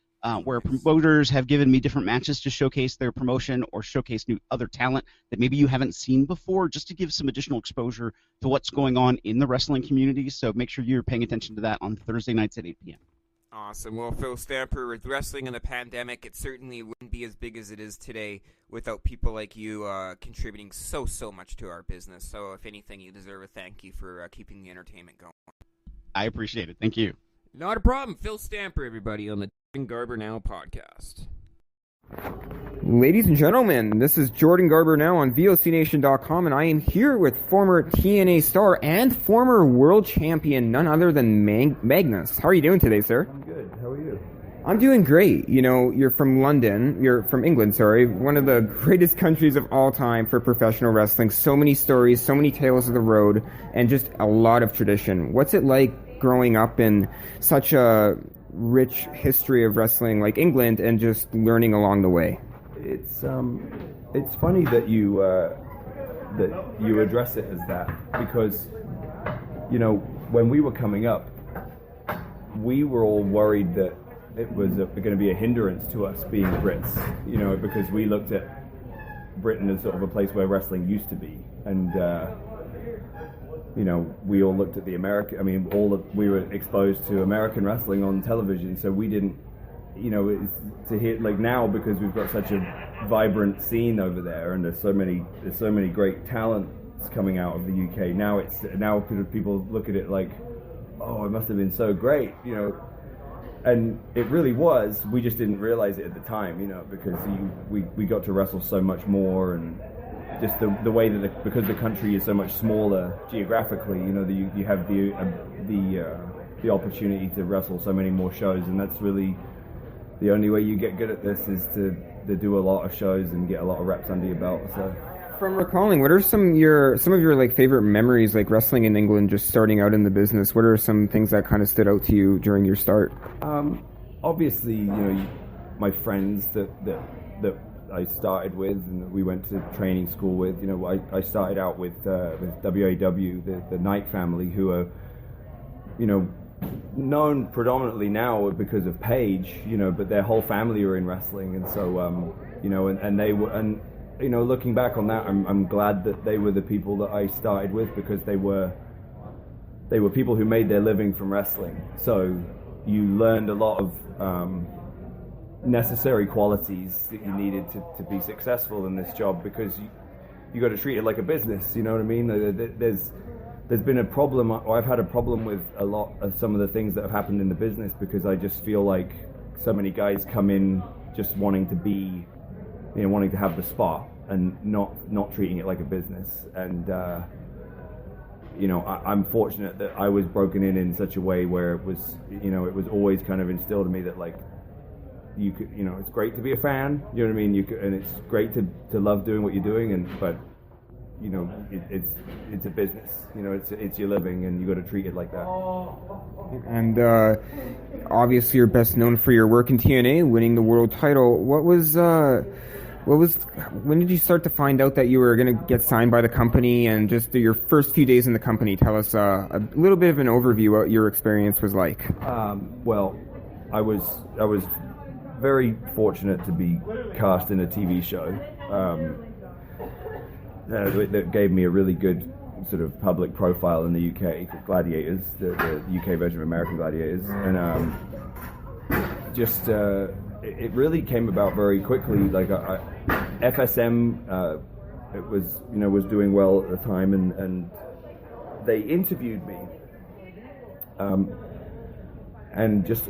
where promoters have given me different matches to showcase their promotion or showcase new other talent that maybe you haven't seen before, just to give some additional exposure to what's going on in the wrestling community. So make sure you're paying attention to that on Thursday nights at 8 p.m. Awesome. Well, Phil Stamper, with wrestling in the pandemic, it certainly wouldn't be as big as it is today without people like you contributing so much to our business. So if anything, you deserve a thank you for keeping the entertainment going. I appreciate it. Thank you. Not a problem. Phil Stamper, everybody, on the Garber Now podcast. Ladies and gentlemen, this is Jordan Garber Now on VOCNation.com, and I am here with former TNA star and former world champion, none other than Magnus. How are you doing today, sir? I'm good. How are you? I'm doing great. You know, you're from England, sorry. One of the greatest countries of all time for professional wrestling. So many stories, so many tales of the road, and just a lot of tradition. What's it like growing up in such a rich history of wrestling like England and just learning along the way? It's funny that you address it as that, because when we were coming up, we were all worried that it was going to be a hindrance to us being Brits, because we looked at Britain as sort of a place where wrestling used to be, and we all looked at the we were exposed to American wrestling on television, so we didn't. To hear like now, because we've got such a vibrant scene over there, and there's so many great talents coming out of the UK. Now people look at it like, oh, it must have been so great, and it really was. We just didn't realize it at the time, because we got to wrestle so much more, and just the way that because the country is so much smaller geographically, you have the opportunity to wrestle so many more shows, and that's really the only way you get good at this is to do a lot of shows and get a lot of reps under your belt. So, from recalling, what are some of your like favorite memories, like wrestling in England, just starting out in the business? What are some things that kind of stood out to you during your start? Obviously, my friends that I started with and we went to training school with. I started out with WAW, the Knight family, who are, known predominantly now because of Paige, but their whole family are in wrestling, and so and they were, and looking back on that, I'm glad that they were the people that I started with, because they were people who made their living from wrestling. So you learned a lot of necessary qualities that you needed to be successful in this job, because you got to treat it like a business. You know what I mean? There's been a problem, or I've had a problem with a lot of some of the things that have happened in the business, because I just feel like so many guys come in just wanting to have the spot and not treating it like a business. And I'm fortunate that I was broken in such a way where it was always kind of instilled in me that, like, you could, it's great to be a fan, you know what I mean? And it's great to love doing what you're doing, but it's a business, it's your living, and you got to treat it like that. And obviously you're best known for your work in TNA, winning the world title. When did you start to find out that you were going to get signed by the company, and just your first few days in the company? Tell us a little bit of an overview what your experience was like. Well, I was very fortunate to be cast in a TV show. That gave me a really good sort of public profile in the UK, Gladiators, the UK version of American Gladiators, and it really came about very quickly. Like FSM, it was doing well at the time, and they interviewed me, and just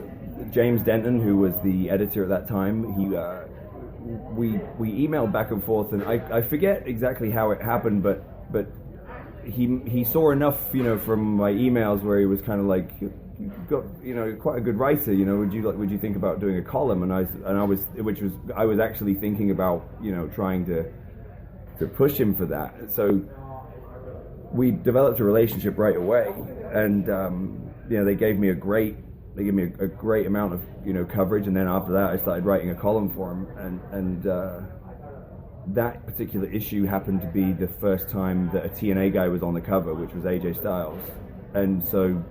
James Denton, who was the editor at that time, we emailed back and forth, and I forget exactly how it happened, but he saw enough, from my emails where he was kind of like, you've got, quite a good writer, would you think about doing a column? And I was actually thinking about, trying to push him for that. So we developed a relationship right away, and they gave me a great amount of coverage, and then after that I started writing a column for him, and that particular issue happened to be the first time that a TNA guy was on the cover, which was AJ Styles, and so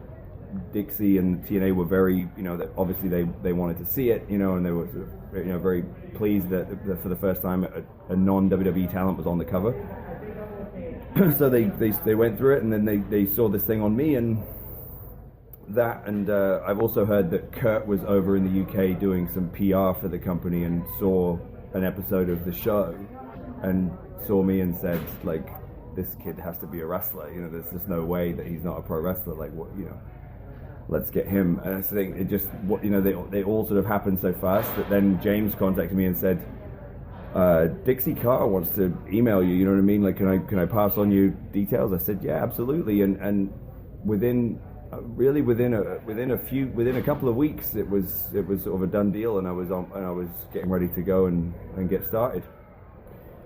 Dixie and TNA were very, that obviously they wanted to see it, and they were very pleased that for the first time a non-WWE talent was on the cover. So they went through it, and then they saw this thing on me, and I've also heard that Kurt was over in the UK doing some PR for the company and saw an episode of the show and saw me and said, like, this kid has to be a wrestler. There's just no way that he's not a pro wrestler. Like, what, let's get him. And I think it just, they all sort of happened so fast that then James contacted me and said, Dixie Carr wants to email you. You know what I mean? Like, can I pass on you details? I said, yeah, absolutely. And within a couple of weeks, it was sort of a done deal, and I was getting ready to go and get started.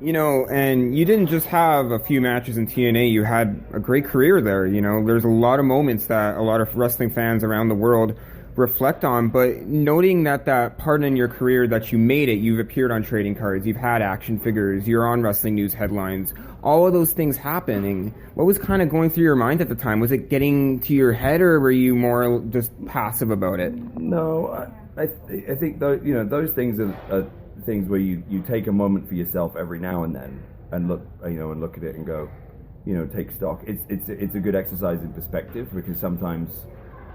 You know, and you didn't just have a few matches in TNA, you had a great career there. You know, there's a lot of moments that a lot of wrestling fans around the world reflect on, but noting that part in your career that you made it, you've appeared on trading cards, you've had action figures, you're on wrestling news headlines, all of those things happening. What was kind of going through your mind at the time? Was it getting to your head, or were you more just passive about it? No, I think those things are things where you take a moment for yourself every now and then and look at it and go, take stock. It's a good exercise in perspective, because sometimes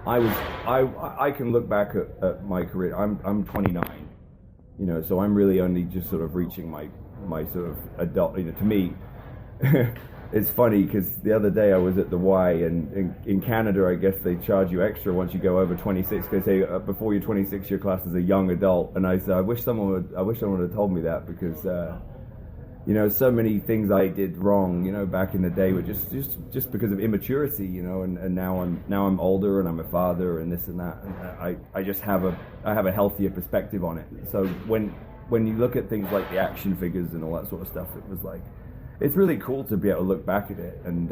I can look back at my career. I'm 29, so I'm really only just sort of reaching my sort of adult. To me, it's funny because the other day I was at the Y, and in Canada, I guess they charge you extra once you go over 26. They say before you're 26, you're classed as a young adult. And I said, I wish someone would have told me that, because so many things I did wrong, back in the day were just because of immaturity, and now I'm older and I'm a father and this and that, and I just have a healthier perspective on it. So when you look at things like the action figures and all that sort of stuff, it was like, it's really cool to be able to look back at it and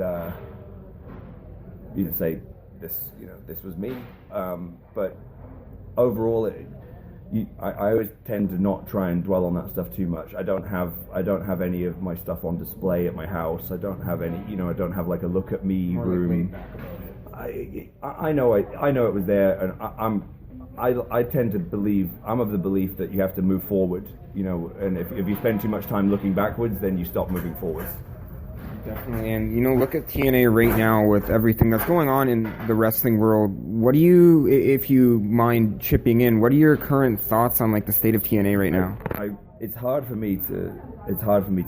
say this was me. But overall, I always tend to not try and dwell on that stuff too much. I don't have any of my stuff on display at my house. I don't have any, I don't have like a look at me room. I know it was there, and I tend to believe, I'm of the belief that you have to move forward, and if you spend too much time looking backwards, then you stop moving forwards. Definitely, and look at TNA right now with everything that's going on in the wrestling world. What do you, if you mind chipping in, what are your current thoughts on like the state of TNA right now? It's hard for me to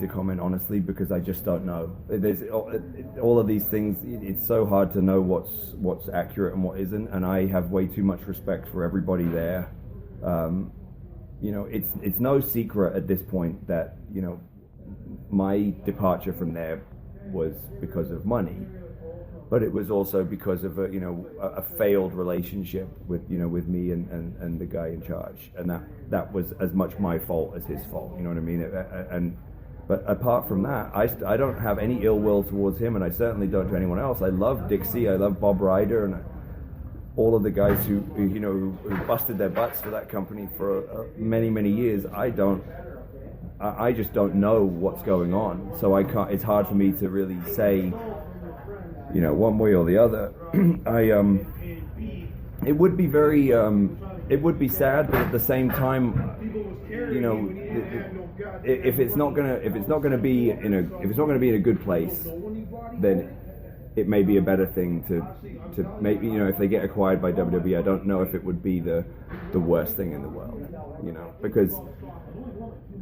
comment honestly, because I just don't know. There's all of these things. It's so hard to know what's accurate and what isn't, and I have way too much respect for everybody there. It's no secret at this point that my departure from there was because of money, but it was also because of a failed relationship with me and the guy in charge, and that was as much my fault as his fault. You know what I mean? But apart from that, I don't have any ill will towards him, and I certainly don't to anyone else. I love Dixie, I love Bob Ryder, and all of the guys who busted their butts for that company for many years. I just don't know what's going on, so I can't. It's hard for me to really say, one way or the other. It would be very, it would be sad, but at the same time, if it's not gonna be in a good place, then it may be a better thing to maybe, if they get acquired by WWE, I don't know if it would be the worst thing in the world, because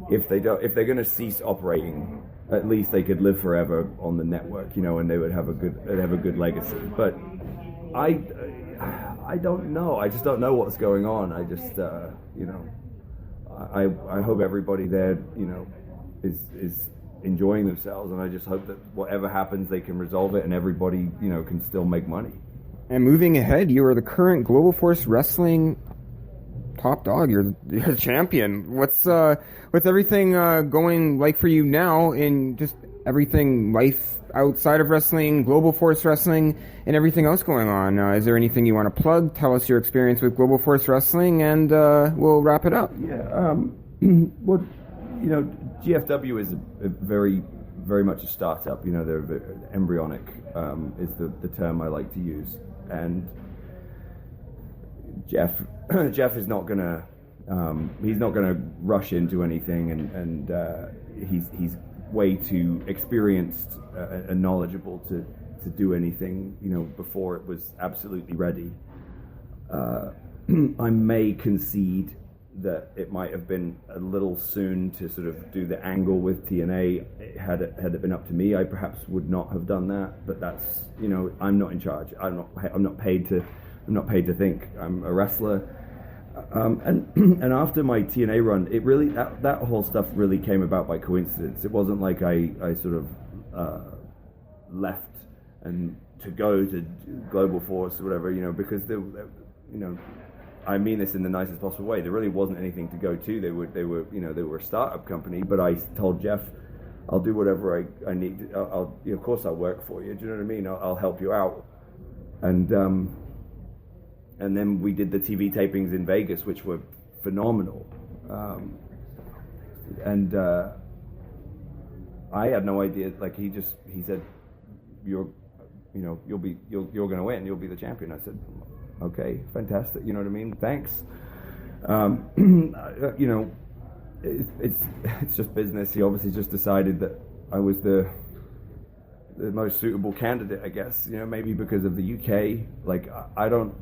if they're going to cease operating, at least they could live forever on the network, and they would have a good legacy. But I don't know. I just don't know what's going on. I just I hope everybody there is enjoying themselves, and I just hope that whatever happens, they can resolve it, and everybody can still make money. And moving ahead, you are the current Global Force Wrestling top dog. You're the champion. What's everything going like for you now, in just everything, life outside of wrestling, Global Force Wrestling, and everything else going on? Is there anything you want to plug? Tell us your experience with Global Force Wrestling, and we'll wrap it up. Yeah. Well, GFW is a very, very much a startup. They're embryonic, is the term I like to use. And Jeff is not gonna he's not gonna rush into anything, and he's way too experienced and knowledgeable to do anything before it was absolutely ready. I may concede that it might have been a little soon to sort of do the angle with TNA. Had it been up to me, I perhaps would not have done that. But that's I'm not in charge. I'm not paid to think. I'm a wrestler. And after my TNA run, it really that whole stuff really came about by coincidence. It wasn't like I sort of left and to go to Global Force or whatever, because I mean this in the nicest possible way. There really wasn't anything to go to. They were a startup company, but I told Jeff, I'll do whatever I need. Of course I'll work for you. Do you know what I mean? I'll help you out. And then we did the TV tapings in Vegas, which were phenomenal. I had no idea. Like he said, you're going to win. You'll be the champion. I said, okay, fantastic. You know what I mean? Thanks. It's just business. He obviously just decided that I was the most suitable candidate, I guess. Maybe because of the UK. Like I don't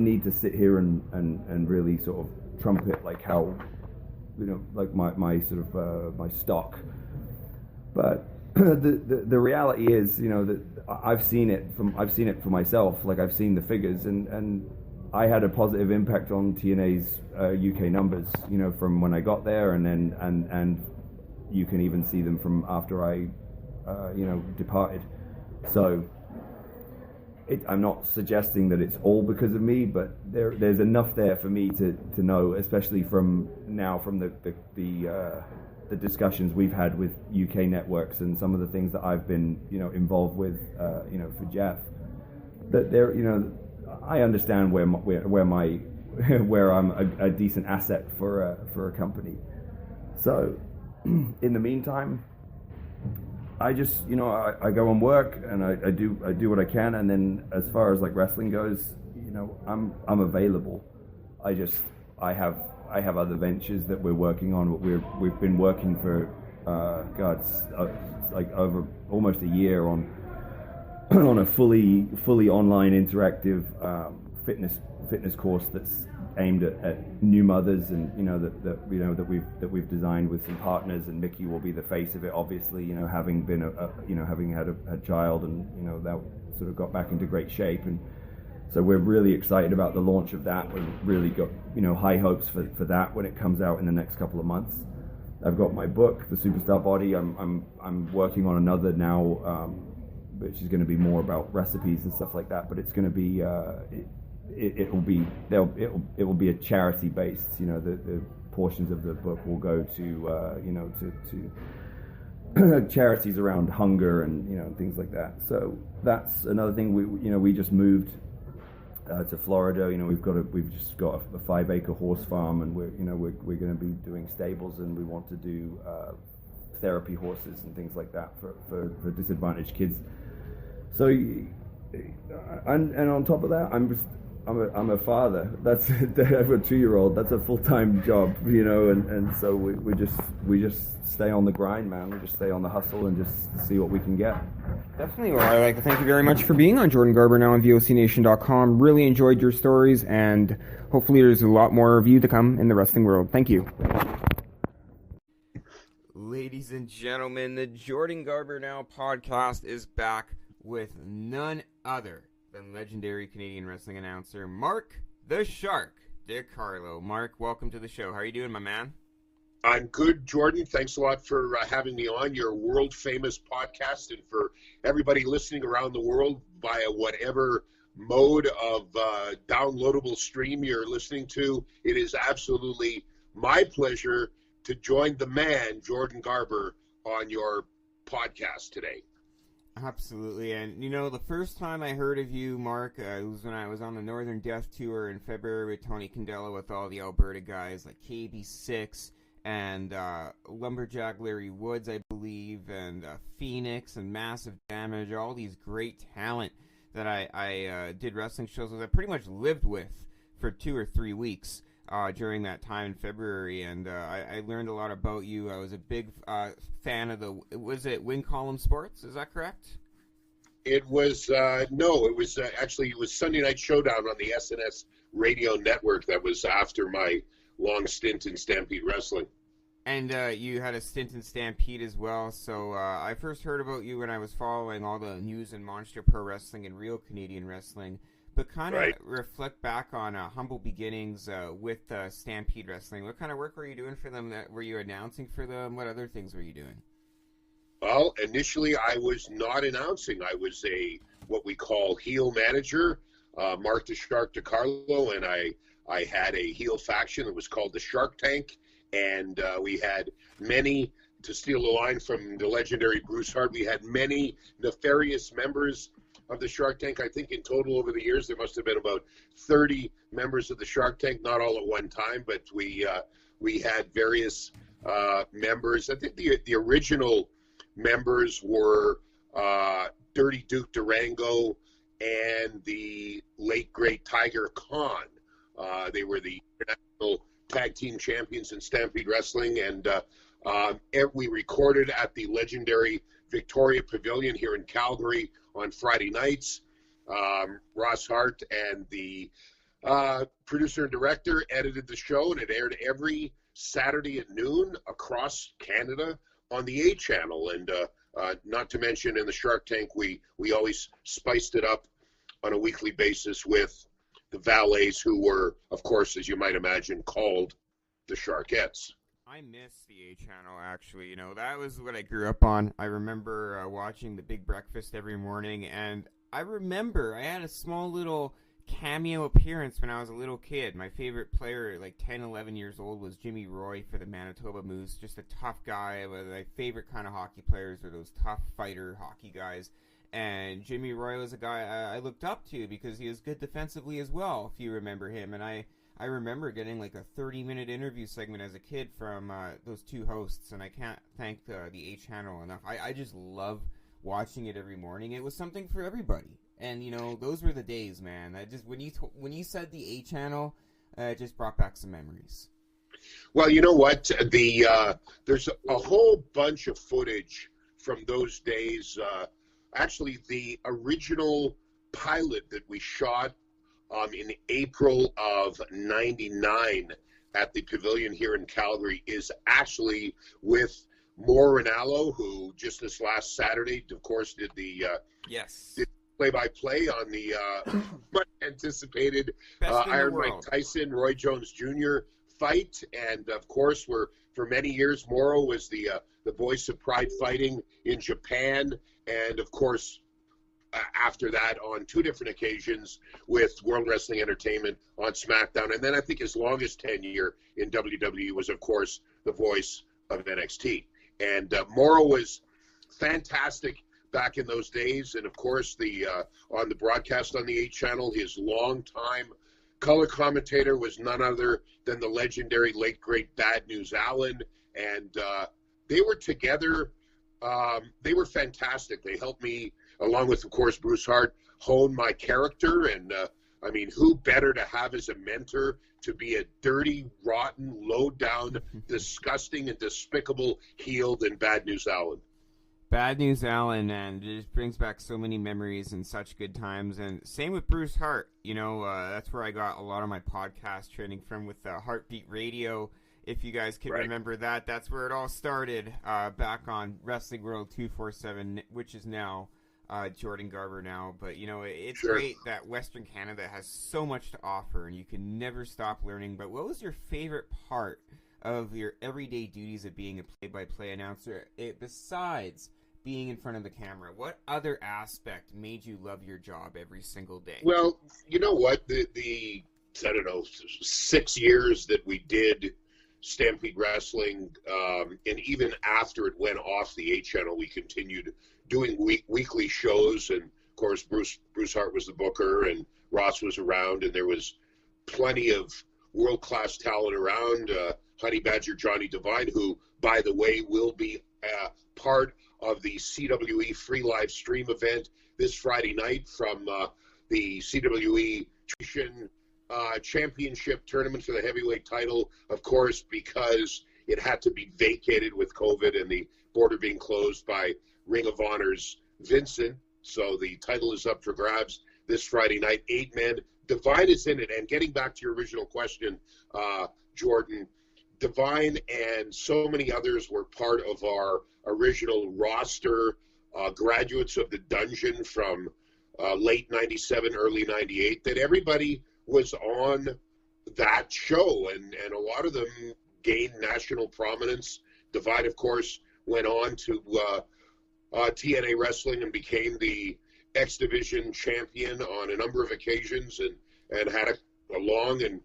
need to sit here and really sort of trumpet like how, like my sort of my stock. But the reality is, that I've seen it for myself. Like I've seen the figures, and I had a positive impact on TNA's UK numbers. From when I got there, and you can even see them from after I, departed. So I'm not suggesting that it's all because of me, but there's enough there for me to know, especially from the discussions we've had with UK networks and some of the things that I've been, involved with, for Jeff. That I understand where I'm a decent asset for a company. So, in the meantime, I just, I go and work and I do what I can, and then as far as like wrestling goes, I'm available. I have other ventures that we're working on. We've been working for like over almost a year on a fully online interactive fitness course that's aimed at new mothers, and that we've designed with some partners, and Mickey will be the face of it, obviously, having been having had a child, and that sort of got back into great shape. And so we're really excited about the launch of that. We've really got high hopes for that when it comes out in the next couple of months. I've got my book, The Superstar Body. I'm working on another now, which is going to be more about recipes and stuff like that. But it's going to be it will be a charity based. The portions of the book will go to to charities around hunger and things like that. So that's another thing. We just moved to Florida. We've just got a 5-acre horse farm, and we're going to be doing stables, and we want to do therapy horses and things like that for disadvantaged kids. So, and on top of that, I'm a father. I have a 2-year-old. That's a full-time job, and so we just stay on the grind, man. We just stay on the hustle and just see what we can get. Definitely. Well, I'd like to thank you very much for being on Jordan Garber Now on VOCNation.com. Really enjoyed your stories, and hopefully there's a lot more of you to come in the wrestling world. Thank you. Ladies and gentlemen, the Jordan Garber Now podcast is back with none other than legendary Canadian wrestling announcer Mark the Shark DiCarlo. Mark, welcome to the show. How are you doing, my man? I'm good, Jordan. Thanks a lot for having me on your world-famous podcast, and for everybody listening around the world via whatever mode of downloadable stream you're listening to. It is absolutely my pleasure to join the man, Jordan Garber, on your podcast today. Absolutely. And, the first time I heard of you, Mark, was when I was on the Northern Death Tour in February with Tony Candela with all the Alberta guys like KB6 and Lumberjack Larry Woods, I believe, and Phoenix and Massive Damage, all these great talent that I did wrestling shows with. I pretty much lived with for 2 or 3 weeks during that time in February, and I learned a lot about you. I was a big fan of was it Win Column Sports? Is that correct? It was, no, it was actually, it was Sunday Night Showdown on the SNS radio network. That was after my long stint in Stampede Wrestling. And you had a stint in Stampede as well. So I first heard about you when I was following all the news in Monster Pro Wrestling and Real Canadian Wrestling but kind of Right. reflect back on humble beginnings with Stampede Wrestling. What kind of work were you doing for them? Were you announcing for them? What other things were you doing? Well, initially I was not announcing. I was what we call heel manager, Mark the Shark DiCarlo, and I had a heel faction that was called the Shark Tank, and we had many, to steal a line from the legendary Bruce Hart, we had many nefarious members of the Shark Tank. I think in total over the years there must have been about 30 members of the Shark Tank, not all at one time, but we had various members. I think the original members were Dirty Duke Durango and the late great Tiger Khan. They were the international tag team champions in Stampede Wrestling, and we recorded at the legendary Victoria Pavilion here in Calgary on Friday nights. Ross Hart and the producer and director edited the show, and it aired every Saturday at noon across Canada on the A channel. And not to mention in the Shark Tank, we always spiced it up on a weekly basis with the valets, who were, of course, as you might imagine, called the Sharkettes. I miss the A channel, actually. You know, that was what I grew up on. I remember watching the Big Breakfast every morning, and I remember I had a small little cameo appearance when I was a little kid. My favorite player, like 10, 11 years old, was Jimmy Roy for the Manitoba Moose. Just a tough guy. My favorite kind of hockey players are those tough fighter hockey guys. And Jimmy Roy was a guy I looked up to because he was good defensively as well, if you remember him. And I remember getting like a 30-minute interview segment as a kid from those two hosts, and I can't thank the A channel enough. I just love watching it every morning. It was something for everybody. And, you know, those were the days, man. When you said the A channel, it just brought back some memories. Well, you know what? There's a whole bunch of footage from those days. Actually, the original pilot that we shot in April of '99 at the Pavilion here in Calgary is actually with Mauro Ranallo, who just this last Saturday, of course, did the play-by-play on the much anticipated Iron Mike Tyson, Roy Jones Jr. fight. And of course, for many years, Mauro was the voice of Pride Fighting in Japan, and of course, after that on two different occasions with World Wrestling Entertainment on SmackDown. And then I think his longest tenure in WWE was, of course, the voice of NXT. And Mauro was fantastic back in those days. And of course, on the broadcast on the 8 channel, his longtime color commentator was none other than the legendary late great Bad News Allen. And they were together. They were fantastic. They helped me, along with, of course, Bruce Hart, hone my character. And I mean, who better to have as a mentor to be a dirty, rotten, low-down, disgusting, and despicable heel than Bad News Allen? Bad News Allen, and it just brings back so many memories and such good times. And same with Bruce Hart. You know, that's where I got a lot of my podcast training from with Heartbeat Radio. If you guys can remember that, that's where it all started, back on Wrestling World 247, which is now Jordan Garber Now. But, you know, it's great that Western Canada has so much to offer, and you can never stop learning. But what was your favorite part of your everyday duties of being a play-by-play announcer, besides being in front of the camera? What other aspect made you love your job every single day? Well, you know what? The I don't know, 6 years that we did Stampede Wrestling, and even after it went off the 8 channel, we continued doing weekly shows. And of course, Bruce Hart was the booker, and Ross was around, and there was plenty of world-class talent around. Honey Badger Johnny Devine, who, by the way, will be part of the CWE free live stream event this Friday night from the CWE championship tournament for the heavyweight title, of course, because it had to be vacated with COVID and the border being closed by Ring of Honor's Vincent. So the title is up for grabs this Friday night. 8 men. Divine is in it. And getting back to your original question, Jordan, Divine and so many others were part of our original roster, graduates of the dungeon from late 97, early 98, that everybody was on that show, and a lot of them gained national prominence. Divide, of course, went on to TNA Wrestling and became the X Division champion on a number of occasions, and had a long and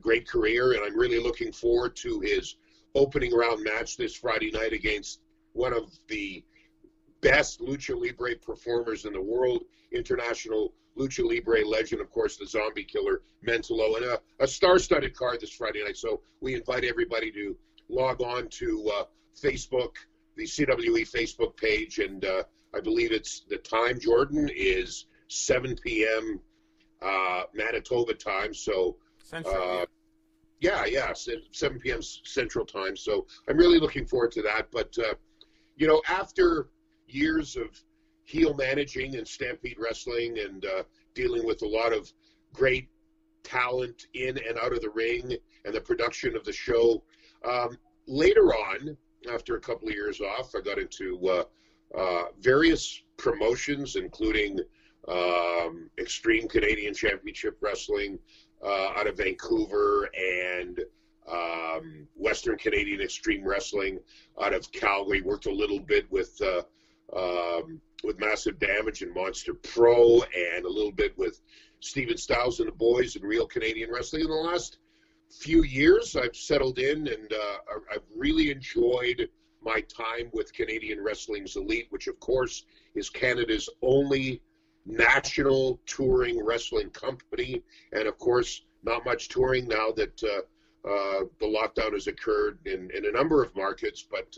great career. And I'm really looking forward to his opening round match this Friday night against one of the best Lucha Libre performers in the world, international Lucha Libre legend, of course, the Zombie Killer, Mentolo, and a star-studded card this Friday night. So we invite everybody to log on to Facebook, the CWE Facebook page, and I believe it's the time, Jordan, is 7 p.m. Manitoba time. So Central. yeah, 7 p.m. Central time. So I'm really looking forward to that. But after years of heel managing and Stampede Wrestling and dealing with a lot of great talent in and out of the ring and the production of the show, later on, after a couple of years off, I got into various promotions, including Extreme Canadian Championship Wrestling out of Vancouver, and Western Canadian Extreme Wrestling out of Calgary. Worked a little bit with Massive Damage and Monster Pro, and a little bit with Steven Styles and the Boys and Real Canadian Wrestling. In the last few years, I've settled in, and I've really enjoyed my time with Canadian Wrestling's Elite, which of course is Canada's only national touring wrestling company. And of course, not much touring now that the lockdown has occurred in a number of markets, but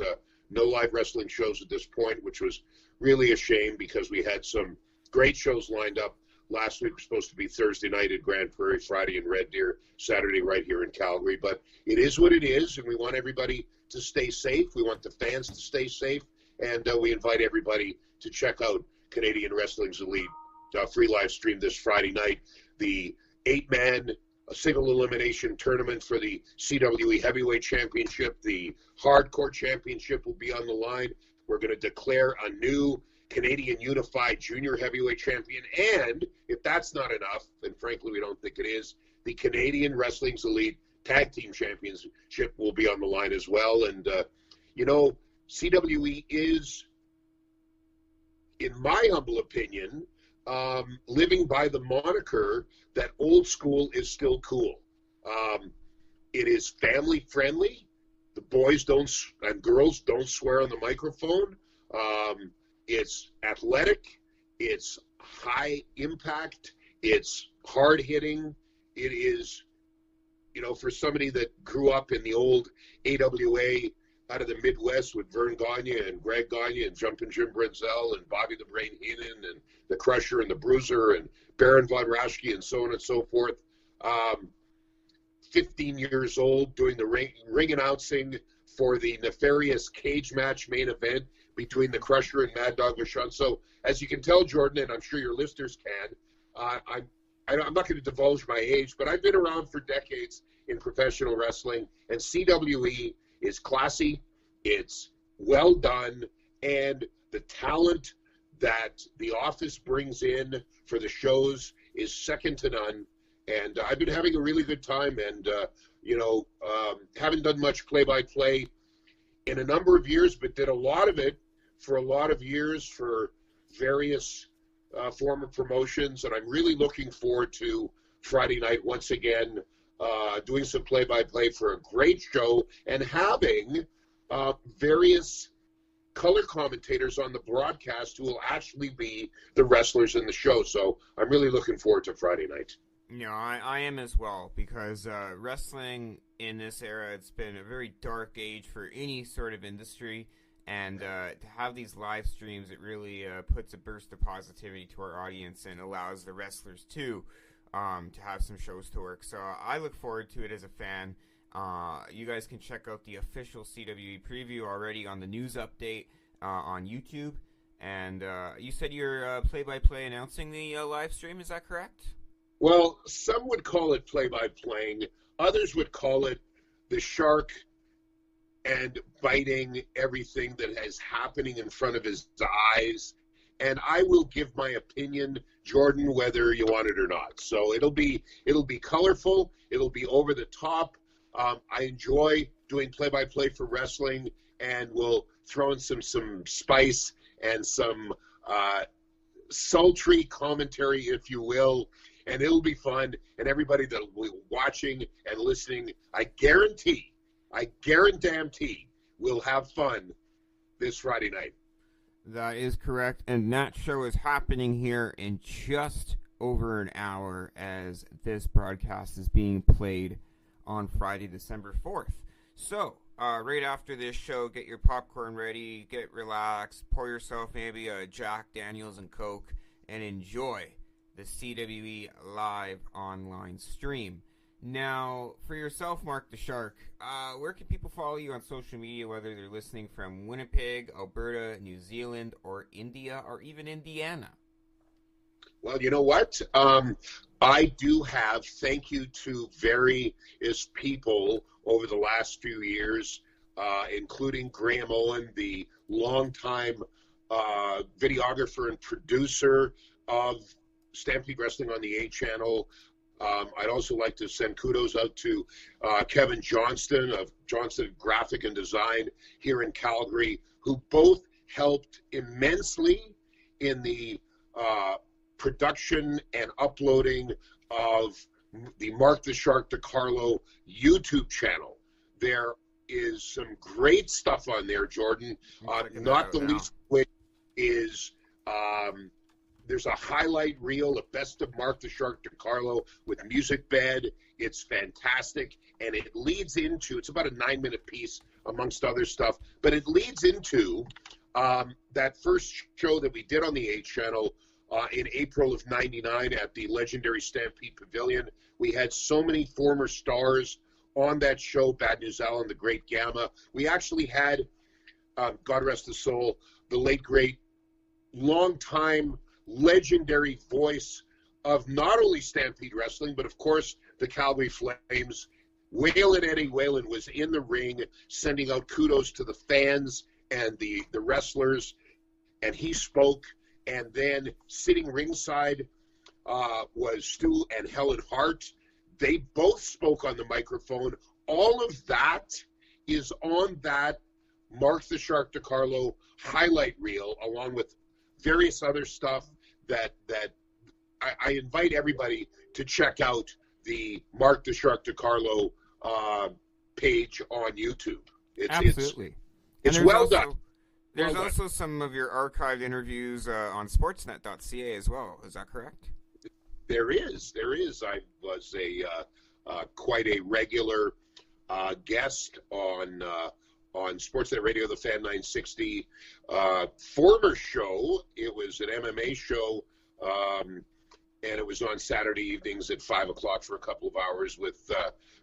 no live wrestling shows at this point, which was really a shame because we had some great shows lined up. Last week was supposed to be Thursday night at Grand Prairie, Friday in Red Deer, Saturday right here in Calgary. But it is what it is, and we want everybody to stay safe. We want the fans to stay safe, and we invite everybody to check out Canadian Wrestling's Elite free live stream this Friday night. The 8-man single elimination tournament for the CWE Heavyweight Championship. The Hardcore Championship will be on the line. We're going to declare a new Canadian Unified Junior Heavyweight Champion. And if that's not enough, and frankly we don't think it is, the Canadian Wrestling's Elite Tag Team Championship will be on the line as well. And, CWE is, in my humble opinion, living by the moniker that old school is still cool. It is family friendly. The boys and girls don't swear on the microphone. It's athletic. It's high impact. It's hard hitting. It is, for somebody that grew up in the old AWA out of the Midwest with Vern Gagne and Greg Gagne and Jumpin' Jim Brenzel and Bobby the Brain Heenan and the Crusher and the Bruiser and Baron Von Raschke and so on and so forth. 15 years old, doing the ring announcing for the nefarious cage match main event between the Crusher and Mad Dog Vachon. So as you can tell, Jordan, and I'm sure your listeners can, I'm not going to divulge my age, but I've been around for decades in professional wrestling, and CWE is classy, it's well done, and the talent that the office brings in for the shows is second to none. And I've been having a really good time, and haven't done much play-by-play in a number of years, but did a lot of it for a lot of years for various former promotions, and I'm really looking forward to Friday night once again, doing some play-by-play for a great show, and having various color commentators on the broadcast who will actually be the wrestlers in the show. So I'm really looking forward to Friday night. I am as well, because wrestling in this era, it's been a very dark age for any sort of industry, and to have these live streams, it really puts a burst of positivity to our audience and allows the wrestlers to have some shows to work. So I look forward to it as a fan. You guys can check out the official CWE preview already on the news update on YouTube. And you said you're play-by-play announcing the live stream, is that correct? Well, some would call it play-by-playing. Others would call it the shark and biting everything that is happening in front of his eyes and I will give my opinion, Jordan, whether you want it or not. So it'll be colorful. It'll be over the top. I enjoy doing play-by-play for wrestling, and we'll throw in some spice and some sultry commentary, if you will, and it'll be fun. And everybody that will be watching and listening, I guarantee, will have fun this Friday night. That is correct, and that show is happening here in just over an hour as this broadcast is being played on Friday, December 4th. So, right after this show, get your popcorn ready, get relaxed, pour yourself maybe a Jack Daniels and Coke, and enjoy the CWE live online stream. Now, for yourself, Mark the Shark, where can people follow you on social media, whether they're listening from Winnipeg, Alberta, New Zealand, or India, or even Indiana? Well, you know what? I do have, thank you to various people over the last few years, including Graham Owen, the longtime videographer and producer of Stampede Wrestling on the A Channel. I'd also like to send kudos out to Kevin Johnston of Johnston Graphic and Design here in Calgary, who both helped immensely in the production and uploading of the Mark the Shark DeCarlo YouTube channel. There is some great stuff on there, Jordan, not the least of which is there's a highlight reel, a best of Mark the Shark DeCarlo with music bed. It's fantastic, and it leads into, it's about a 9-minute piece amongst other stuff, but it leads into that first show that we did on the 8 channel in April of '99 at the legendary Stampede Pavilion. We had so many former stars on that show, Bad News Al and the Great Gamma. We actually had, God rest his soul, the late, great, long-time legendary voice of not only Stampede Wrestling, but of course the Calgary Flames. Waylon Eddie Whalen was in the ring sending out kudos to the fans and the wrestlers, and he spoke. And then sitting ringside was Stu and Helen Hart. They both spoke on the microphone. All of that is on that Mark the Shark DeCarlo highlight reel, along with various other stuff that I invite everybody to check out the Mark the Shark DeCarlo page on YouTube. Absolutely. It's well done. There's also some of your archived interviews on sportsnet.ca as well. Is that correct? There is. I was quite a regular guest on Sportsnet Radio, the Fan 960 former show. It was an MMA show, and it was on Saturday evenings at 5 o'clock for a couple of hours with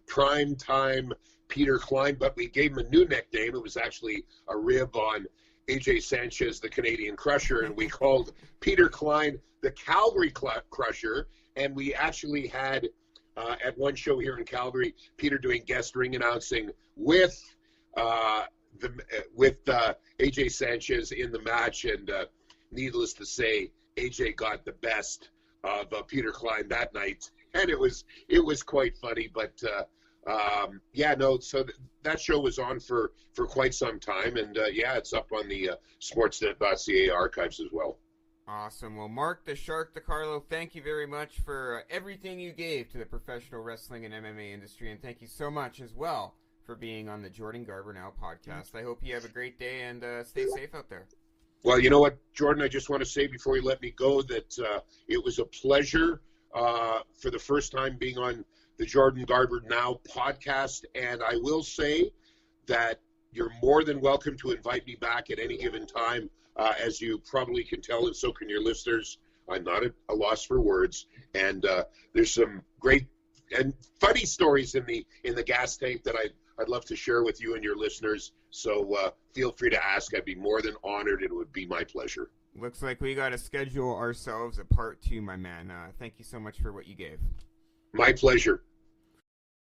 prime time Peter Klein, but we gave him a new nickname. It was actually a rib on AJ Sanchez, the Canadian Crusher, and we called Peter Klein the Calgary Crusher. And we actually had at one show here in Calgary, Peter doing guest ring announcing with AJ Sanchez in the match, and needless to say, AJ got the best of Peter Klein that night, and it was quite funny. But so that show was on for quite some time, and it's up on the Sportsnet.ca archives as well. Awesome. Well, Mark the Shark DeCarlo, thank you very much for everything you gave to the professional wrestling and MMA industry, and thank you so much as well for being on the Jordan Garber Now podcast. I hope you have a great day and stay safe out there. Well, you know what, Jordan, I just want to say before you let me go that it was a pleasure for the first time being on the Jordan Garber Now podcast, and I will say that you're more than welcome to invite me back at any given time. As you probably can tell, and so can your listeners, I'm not at a loss for words, and there's some great and funny stories in the gas tank that I'd love to share with you and your listeners. So feel free to ask. I'd be more than honored. It would be my pleasure. Looks like we got to schedule ourselves a part 2, my man. Thank you so much for what you gave. My pleasure.